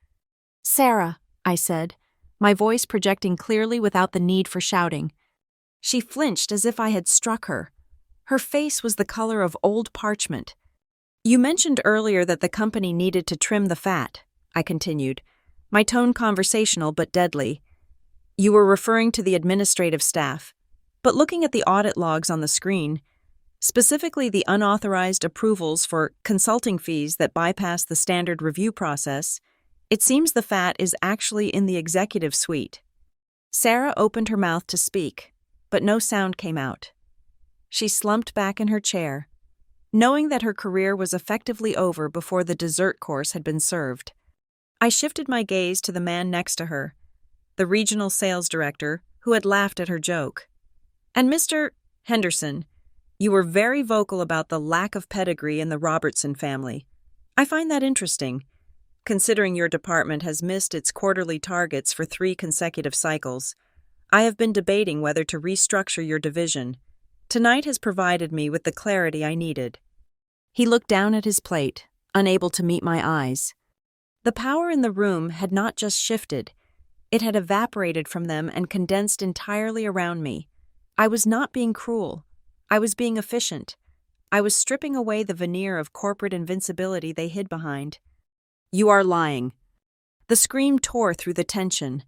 "Sarah," I said, my voice projecting clearly without the need for shouting. She flinched as if I had struck her. Her face was the color of old parchment. "You mentioned earlier that the company needed to trim the fat," I continued, my tone conversational but deadly. "You were referring to the administrative staff, but looking at the audit logs on the screen, specifically the unauthorized approvals for consulting fees that bypass the standard review process, it seems the fat is actually in the executive suite." Sarah opened her mouth to speak, but no sound came out. She slumped back in her chair, knowing that her career was effectively over before the dessert course had been served. I shifted my gaze to the man next to her, the regional sales director, who had laughed at her joke. "And Mr. Henderson, you were very vocal about the lack of pedigree in the Robertson family. I find that interesting, considering your department has missed its quarterly targets for 3 consecutive cycles. I have been debating whether to restructure your division. Tonight has provided me with the clarity I needed." He looked down at his plate, unable to meet my eyes. The power in the room had not just shifted, it had evaporated from them and condensed entirely around me. I was not being cruel. I was being efficient. I was stripping away the veneer of corporate invincibility they hid behind. "You are lying." The scream tore through the tension,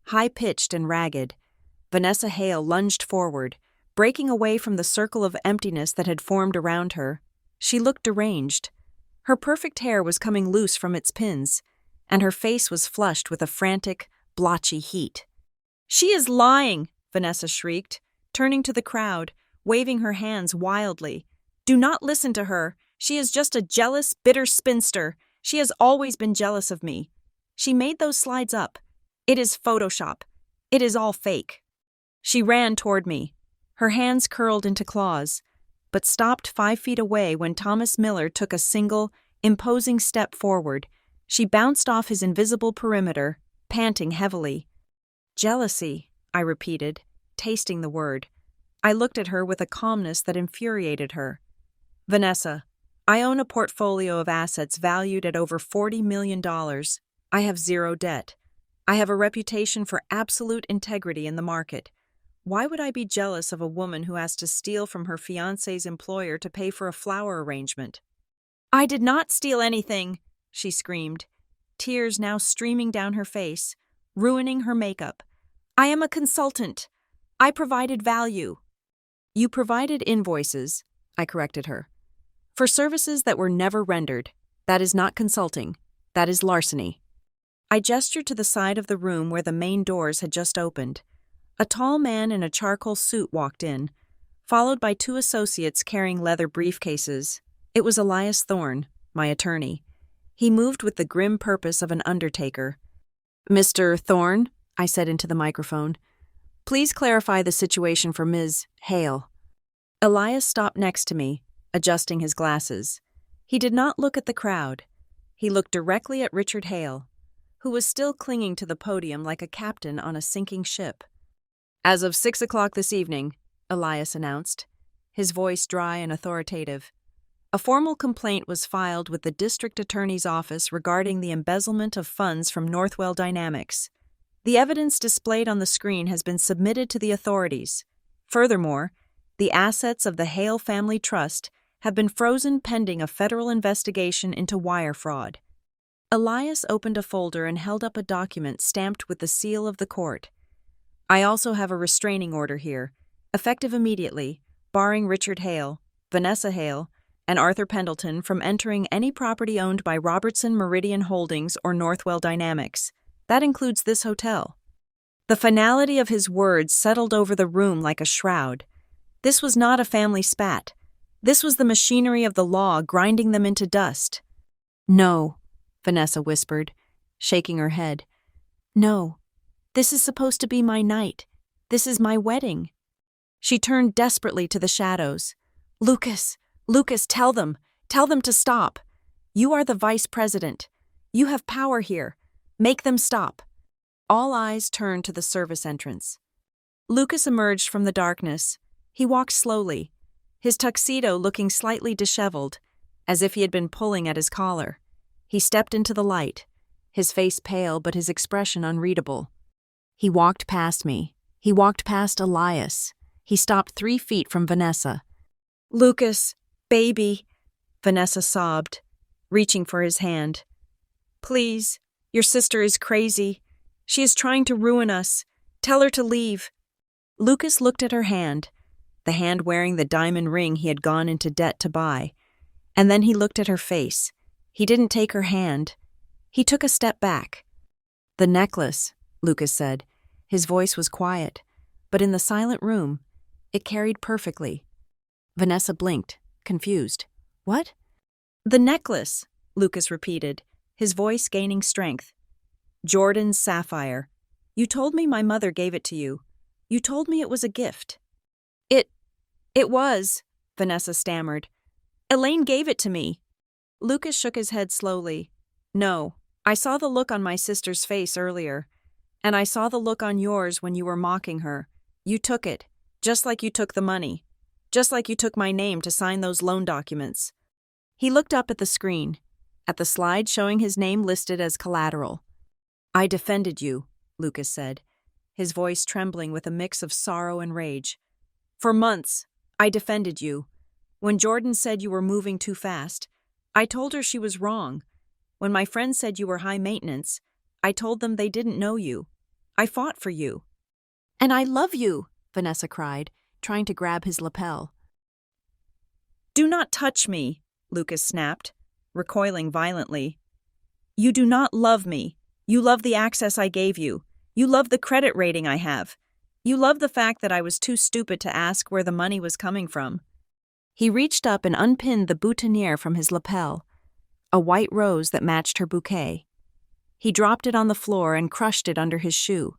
high-pitched and ragged. Vanessa Hale lunged forward, breaking away from the circle of emptiness that had formed around her. She looked deranged. Her perfect hair was coming loose from its pins, and her face was flushed with a frantic, blotchy heat. "She is lying!" Vanessa shrieked, turning to the crowd, waving her hands wildly. "Do not listen to her. She is just a jealous, bitter spinster. She has always been jealous of me. She made those slides up. It is Photoshop. It is all fake." She ran toward me, her hands curled into claws, but stopped 5 feet away when Thomas Miller took a single, imposing step forward. She bounced off his invisible perimeter, panting heavily. "Jealousy," I repeated, tasting the word. I looked at her with a calmness that infuriated her. "Vanessa, I own a portfolio of assets valued at over $40 million. I have 0 debt. I have a reputation for absolute integrity in the market. Why would I be jealous of a woman who has to steal from her fiancé's employer to pay for a flower arrangement?" "I did not steal anything," she screamed, tears now streaming down her face, ruining her makeup. "I am a consultant. I provided value." "You provided invoices," I corrected her, "for services that were never rendered. That is not consulting. That is larceny." I gestured to the side of the room where the main doors had just opened. A tall man in a charcoal suit walked in, followed by 2 associates carrying leather briefcases. It was Elias Thorne, my attorney. He moved with the grim purpose of an undertaker. "Mr. Thorne," I said into the microphone, "please clarify the situation for Ms. Hale." Elias stopped next to me, adjusting his glasses. He did not look at the crowd. He looked directly at Richard Hale, who was still clinging to the podium like a captain on a sinking ship. "As of 6 o'clock this evening," Elias announced, his voice dry and authoritative, "a formal complaint was filed with the district attorney's office regarding the embezzlement of funds from Northwell Dynamics. The evidence displayed on the screen has been submitted to the authorities. Furthermore, the assets of the Hale Family Trust have been frozen pending a federal investigation into wire fraud." Elias opened a folder and held up a document stamped with the seal of the court. "I also have a restraining order here, effective immediately, barring Richard Hale, Vanessa Hale, and Arthur Pendleton from entering any property owned by Robertson Meridian Holdings or Northwell Dynamics. That includes this hotel." The finality of his words settled over the room like a shroud. This was not a family spat. This was the machinery of the law grinding them into dust. "No," Vanessa whispered, shaking her head. "No. This is supposed to be my night. This is my wedding." She turned desperately to the shadows. "Lucas, tell them to stop. You are the vice president. You have power here. Make them stop." All eyes turned to the service entrance. Lucas emerged from the darkness. He walked slowly, his tuxedo looking slightly disheveled, as if he had been pulling at his collar. He stepped into the light, his face pale but his expression unreadable. He walked past me. He walked past Elias. He stopped 3 feet from Vanessa. "Lucas, baby," Vanessa sobbed, reaching for his hand. "Please, your sister is crazy. She is trying to ruin us. Tell her to leave." Lucas looked at her hand, the hand wearing the diamond ring he had gone into debt to buy, and then he looked at her face. He didn't take her hand. He took a step back. "The necklace," Lucas said. His voice was quiet, but in the silent room, it carried perfectly. Vanessa blinked, confused. "What?" "The necklace," Lucas repeated, his voice gaining strength. "Jordan's sapphire. You told me my mother gave it to you. You told me it was a gift." It was," Vanessa stammered. "Elaine gave it to me." Lucas shook his head slowly. "No, I saw the look on my sister's face earlier, and I saw the look on yours when you were mocking her. You took it, just like you took the money, just like you took my name to sign those loan documents." He looked up at the screen, at the slide showing his name listed as collateral. "I defended you," Lucas said, his voice trembling with a mix of sorrow and rage. "For months, I defended you. When Jordan said you were moving too fast, I told her she was wrong. When my friends said you were high maintenance, I told them they didn't know you. I fought for you." "And I love you," Vanessa cried, trying to grab his lapel. "Do not touch me," Lucas snapped, recoiling violently. "You do not love me. You love the access I gave you. You love the credit rating I have. You love the fact that I was too stupid to ask where the money was coming from." He reached up and unpinned the boutonniere from his lapel, a white rose that matched her bouquet. He dropped it on the floor and crushed it under his shoe.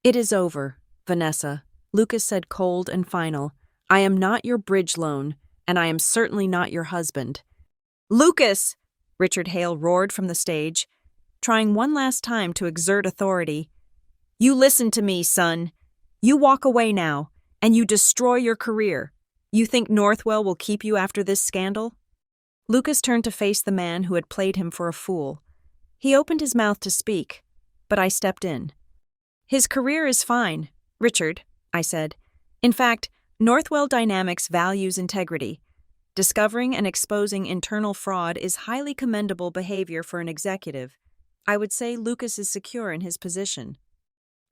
"It is over, Vanessa," Lucas said cold and final. "I am not your bridge loan, and I am certainly not your husband." "Lucas!" Richard Hale roared from the stage, trying one last time to exert authority. "You listen to me, son. You walk away now, and you destroy your career. You think Northwell will keep you after this scandal?" Lucas turned to face the man who had played him for a fool. He opened his mouth to speak, but I stepped in. "His career is fine, Richard," I said. "In fact, Northwell Dynamics values integrity. Discovering and exposing internal fraud is highly commendable behavior for an executive. I would say Lucas is secure in his position."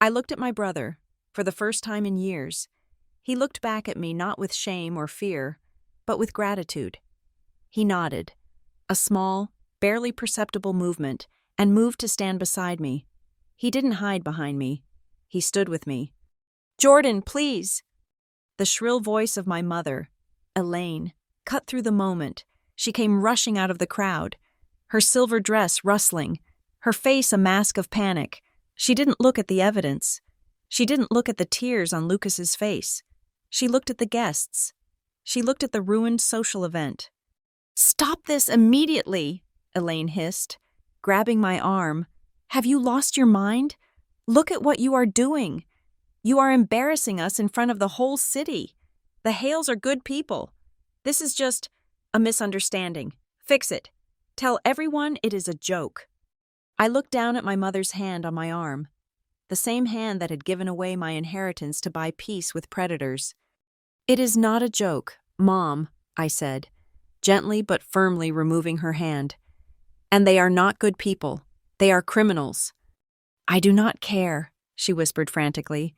I looked at my brother, for the first time in years. He looked back at me not with shame or fear, but with gratitude. He nodded, a small, barely perceptible movement, and moved to stand beside me. He didn't hide behind me. He stood with me. "Jordan, please!" The shrill voice of my mother, Elaine, cut through the moment. She came rushing out of the crowd, her silver dress rustling, her face a mask of panic. She didn't look at the evidence. She didn't look at the tears on Lucas's face. She looked at the guests. She looked at the ruined social event. "Stop this immediately!" Elaine hissed, grabbing my arm. "Have you lost your mind? Look at what you are doing. You are embarrassing us in front of the whole city. The Hales are good people. This is just a misunderstanding. Fix it. Tell everyone it is a joke." I looked down at my mother's hand on my arm, the same hand that had given away my inheritance to buy peace with predators. "It is not a joke, Mom," I said, gently but firmly removing her hand. "And they are not good people. They are criminals." "I do not care," she whispered frantically,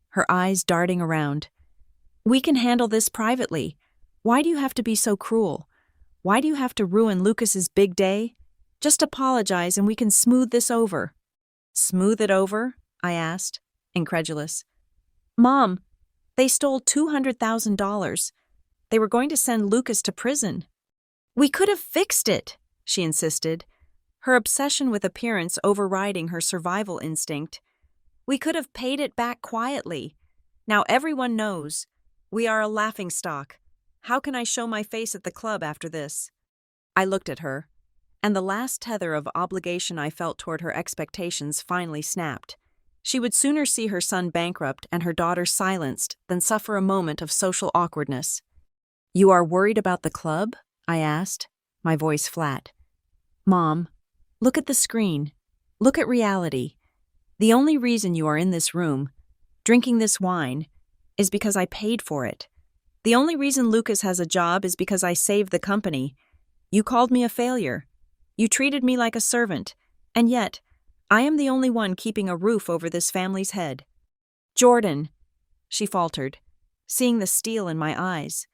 her eyes darting around. "We can handle this privately. Why do you have to be so cruel? Why do you have to ruin Lucas's big day? Just apologize and we can smooth this over." "Smooth it over?" I asked, incredulous. "Mom, they stole $200,000. They were going to send Lucas to prison." "We could have fixed it," she insisted, her obsession with appearance overriding her survival instinct. "We could have paid it back quietly. Now everyone knows. We are a laughingstock. How can I show my face at the club after this?" I looked at her, and the last tether of obligation I felt toward her expectations finally snapped. She would sooner see her son bankrupt and her daughter silenced than suffer a moment of social awkwardness. "You are worried about the club?" I asked, my voice flat. "Mom, look at the screen. Look at reality. The only reason you are in this room, drinking this wine, is because I paid for it. The only reason Lucas has a job is because I saved the company. You called me a failure. You treated me like a servant, and yet, I am the only one keeping a roof over this family's head." "Jordan," she faltered, seeing the steel in my eyes.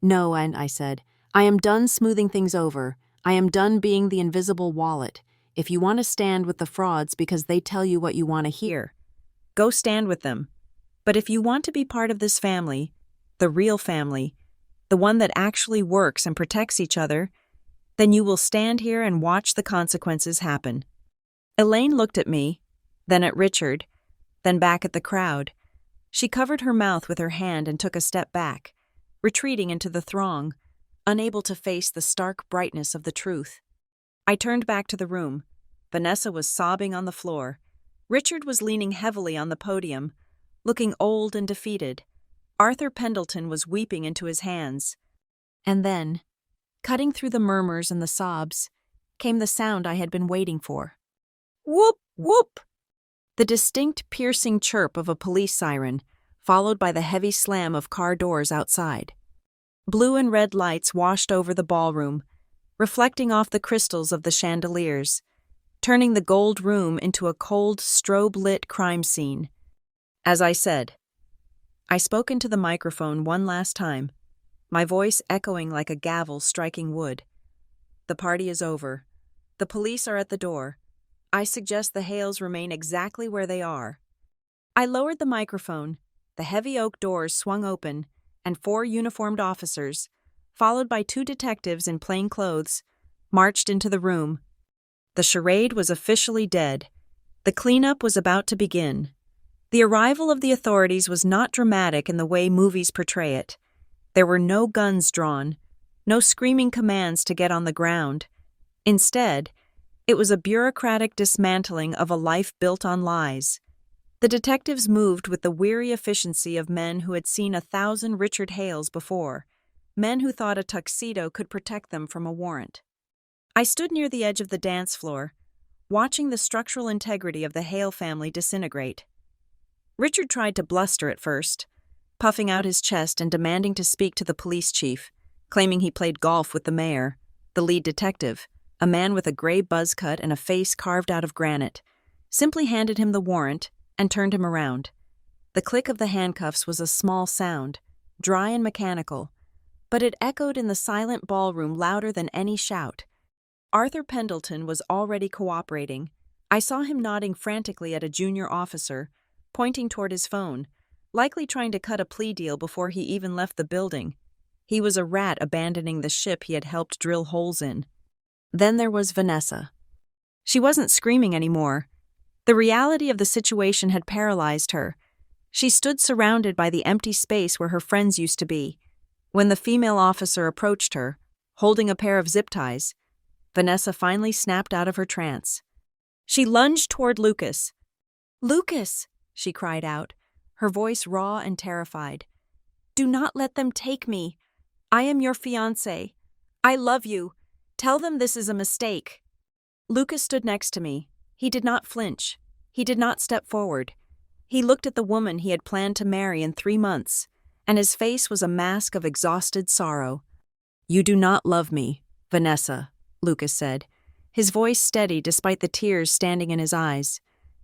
"No," and I said, "I am done smoothing things over. I am done being the invisible wallet. If you want to stand with the frauds because they tell you what you want to hear, go stand with them. But if you want to be part of this family, the real family, the one that actually works and protects each other, then you will stand here and watch the consequences happen." Elaine looked at me, then at Richard, then back at the crowd. She covered her mouth with her hand and took a step back, retreating into the throng, unable to face the stark brightness of the truth. I turned back to the room. Vanessa was sobbing on the floor. Richard was leaning heavily on the podium, looking old and defeated. Arthur Pendleton was weeping into his hands. And then, cutting through the murmurs and the sobs, came the sound I had been waiting for. Whoop, whoop! The distinct, piercing chirp of a police siren, followed by the heavy slam of car doors outside. Blue and red lights washed over the ballroom, reflecting off the crystals of the chandeliers, turning the gold room into a cold, strobe-lit crime scene. As I said, I spoke into the microphone one last time, my voice echoing like a gavel striking wood. "The party is over. The police are at the door. I suggest the Hales remain exactly where they are." I lowered the microphone. The heavy oak doors swung open, and 4 uniformed officers, followed by 2 detectives in plain clothes, marched into the room. The charade was officially dead. The cleanup was about to begin. The arrival of the authorities was not dramatic in the way movies portray it. There were no guns drawn, no screaming commands to get on the ground. Instead, it was a bureaucratic dismantling of a life built on lies. The detectives moved with the weary efficiency of men who had seen 1,000 Richard Hales before, men who thought a tuxedo could protect them from a warrant. I stood near the edge of the dance floor, watching the structural integrity of the Hale family disintegrate. Richard tried to bluster at first, puffing out his chest and demanding to speak to the police chief, claiming he played golf with the mayor. The lead detective, a man with a gray buzz cut and a face carved out of granite, simply handed him the warrant and turned him around. The click of the handcuffs was a small sound, dry and mechanical, but it echoed in the silent ballroom louder than any shout. Arthur Pendleton was already cooperating. I saw him nodding frantically at a junior officer, pointing toward his phone, likely trying to cut a plea deal before he even left the building. He was a rat abandoning the ship he had helped drill holes in. Then there was Vanessa. She wasn't screaming anymore. The reality of the situation had paralyzed her. She stood surrounded by the empty space where her friends used to be. When the female officer approached her, holding a pair of zip ties. Vanessa finally snapped out of her trance. She lunged toward Lucas. "Lucas!" she cried out, her voice raw and terrified. "Do not let them take me. I am your fiancé. I love you. Tell them this is a mistake." Lucas stood next to me. He did not flinch. He did not step forward. He looked at the woman he had planned to marry in 3 months, and his face was a mask of exhausted sorrow. "You do not love me, Vanessa," Lucas said, his voice steady despite the tears standing in his eyes.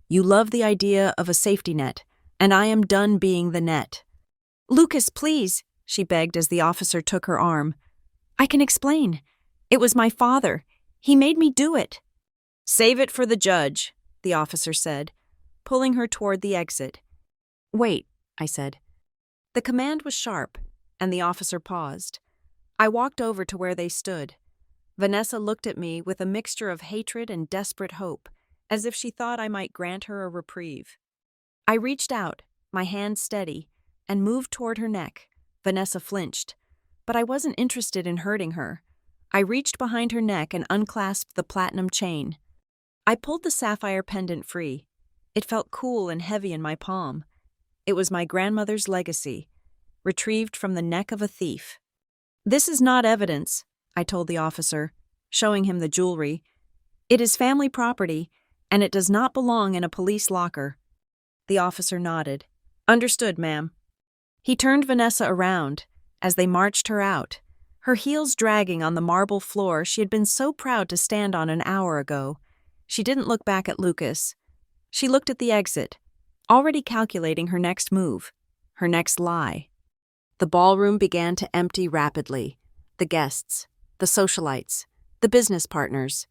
"You love the idea of a safety net, and I am done being the net." "Lucas, please," she begged as the officer took her arm. "I can explain. It was my father. He made me do it." "Save it for the judge," the officer said, pulling her toward the exit. "Wait," I said. The command was sharp, and the officer paused. I walked over to where they stood. Vanessa looked at me with a mixture of hatred and desperate hope, as if she thought I might grant her a reprieve. I reached out, my hand steady, and moved toward her neck. Vanessa flinched, but I wasn't interested in hurting her. I reached behind her neck and unclasped the platinum chain. I pulled the sapphire pendant free. It felt cool and heavy in my palm. It was my grandmother's legacy, retrieved from the neck of a thief. "This is not evidence," I told the officer, showing him the jewelry. "It is family property, and it does not belong in a police locker." The officer nodded. "Understood, ma'am." He turned Vanessa around as they marched her out, her heels dragging on the marble floor she had been so proud to stand on an hour ago. She didn't look back at Lucas. She looked at the exit, already calculating her next move, her next lie. The ballroom began to empty rapidly. The guests, the socialites, the business partners.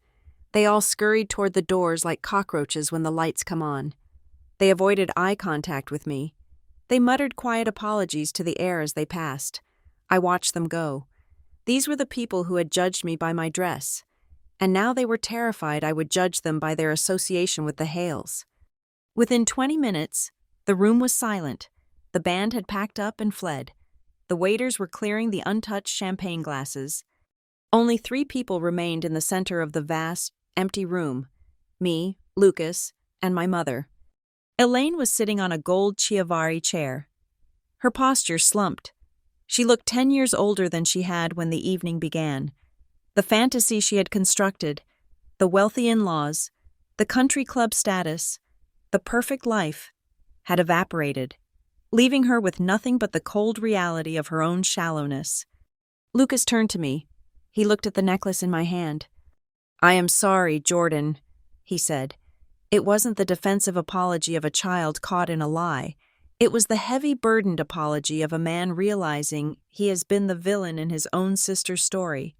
They all scurried toward the doors like cockroaches when the lights come on. They avoided eye contact with me. They muttered quiet apologies to the air as they passed. I watched them go. These were the people who had judged me by my dress, and now they were terrified I would judge them by their association with the Hales. Within 20 minutes, the room was silent. The band had packed up and fled. The waiters were clearing the untouched champagne glasses. Only 3 people remained in the center of the vast, empty room: me, Lucas, and my mother. Elaine was sitting on a gold Chiavari chair. Her posture slumped. She looked 10 years older than she had when the evening began. The fantasy she had constructed, the wealthy in-laws, the country club status, the perfect life, had evaporated, leaving her with nothing but the cold reality of her own shallowness. Lucas turned to me. He looked at the necklace in my hand. "I am sorry, Jordan," he said. It wasn't the defensive apology of a child caught in a lie. It was the heavy-burdened apology of a man realizing he has been the villain in his own sister's story.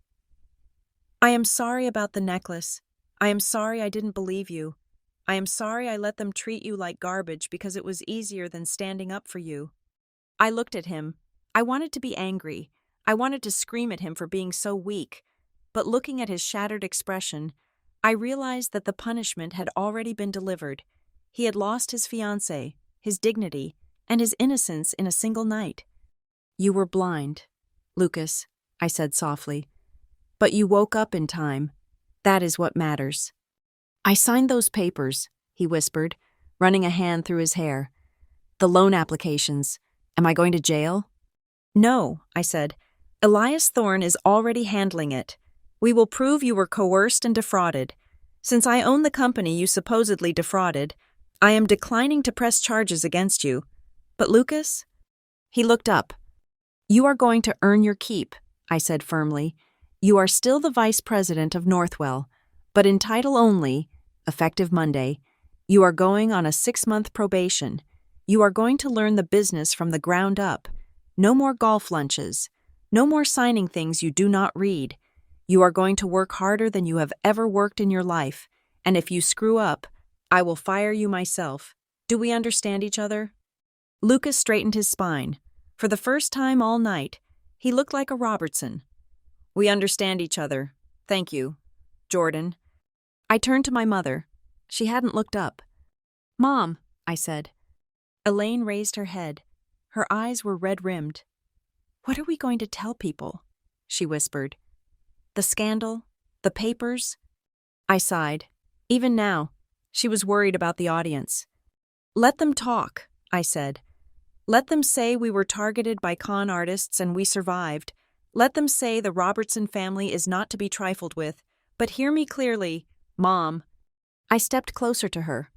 "I am sorry about the necklace. I am sorry I didn't believe you. I am sorry I let them treat you like garbage because it was easier than standing up for you." I looked at him. I wanted to be angry. I wanted to scream at him for being so weak. But looking at his shattered expression, I realized that the punishment had already been delivered. He had lost his fiancée, his dignity, and his innocence in a single night. "You were blind, Lucas," I said softly. "But you woke up in time. That is what matters." "I signed those papers," he whispered, running a hand through his hair. "The loan applications. Am I going to jail?" "No," I said. "Elias Thorne is already handling it. We will prove you were coerced and defrauded. Since I own the company you supposedly defrauded, I am declining to press charges against you. But Lucas?" He looked up. "You are going to earn your keep," I said firmly. "You are still the vice president of Northwell, but in title only, effective Monday. You are going on a 6-month probation. You are going to learn the business from the ground up. No more golf lunches. No more signing things you do not read. You are going to work harder than you have ever worked in your life, and if you screw up, I will fire you myself. Do we understand each other?" Lucas straightened his spine. For the first time all night, he looked like a Robertson. "We understand each other. Thank you, Jordan." I turned to my mother. She hadn't looked up. "Mom," I said. Elaine raised her head. Her eyes were red-rimmed. "What are we going to tell people?" she whispered. The scandal? The papers? I sighed. Even now, she was worried about the audience. Let them talk, I said. Let them say we were targeted by con artists and we survived. Let them say the Robertson family is not to be trifled with. But hear me clearly, Mom. I stepped closer to her.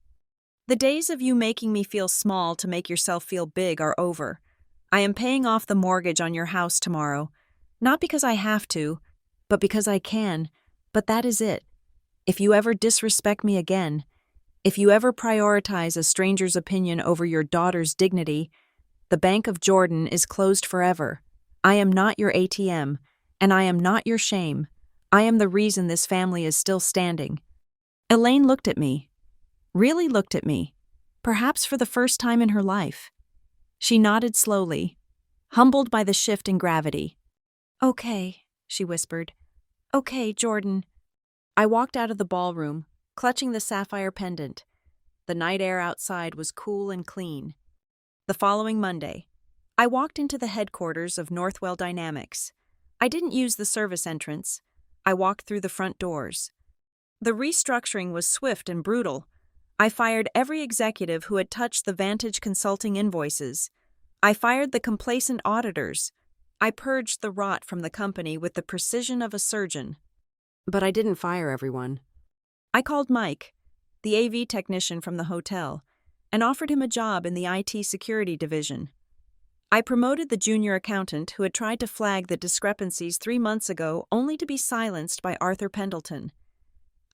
The days of you making me feel small to make yourself feel big are over. I am paying off the mortgage on your house tomorrow. Not because I have to, but because I can. But that is it. If you ever disrespect me again, if you ever prioritize a stranger's opinion over your daughter's dignity, the Bank of Jordan is closed forever. I am not your ATM, and I am not your shame. I am the reason this family is still standing. Elaine looked at me. Really looked at me. Perhaps for the first time in her life. She nodded slowly, humbled by the shift in gravity. Okay, she whispered. Okay, Jordan. I walked out of the ballroom, clutching the sapphire pendant. The night air outside was cool and clean. The following Monday, I walked into the headquarters of Northwell Dynamics. I didn't use the service entrance. I walked through the front doors. The restructuring was swift and brutal. I fired every executive who had touched the Vantage Consulting invoices. I fired the complacent auditors. I purged the rot from the company with the precision of a surgeon. But I didn't fire everyone. I called Mike, the AV technician from the hotel, and offered him a job in the IT security division. I promoted the junior accountant who had tried to flag the discrepancies 3 months ago only to be silenced by Arthur Pendleton.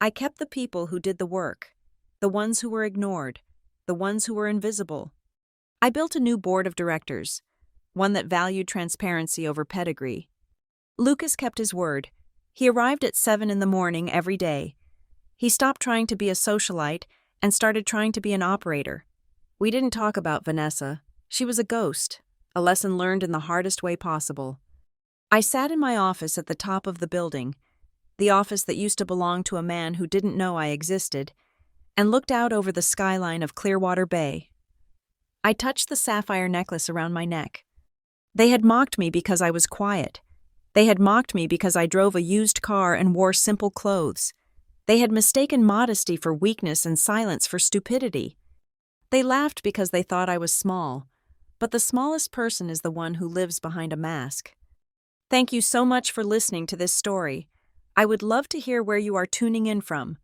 I kept the people who did the work, the ones who were ignored, the ones who were invisible. I built a new board of directors, one that valued transparency over pedigree. Lucas kept his word. He arrived at 7 in the morning every day. He stopped trying to be a socialite and started trying to be an operator. We didn't talk about Vanessa. She was a ghost, a lesson learned in the hardest way possible. I sat in my office at the top of the building, the office that used to belong to a man who didn't know I existed, and looked out over the skyline of Clearwater Bay. I touched the sapphire necklace around my neck. They had mocked me because I was quiet. They had mocked me because I drove a used car and wore simple clothes. They had mistaken modesty for weakness and silence for stupidity. They laughed because they thought I was small, but the smallest person is the one who lives behind a mask. Thank you so much for listening to this story. I would love to hear where you are tuning in from.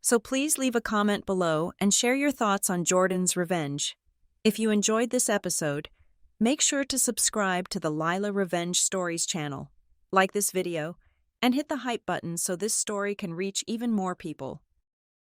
So please leave a comment below and share your thoughts on Jordan's revenge. If you enjoyed this episode, make sure to subscribe to the Lila Revenge Stories channel, like this video, and hit the hype button so this story can reach even more people.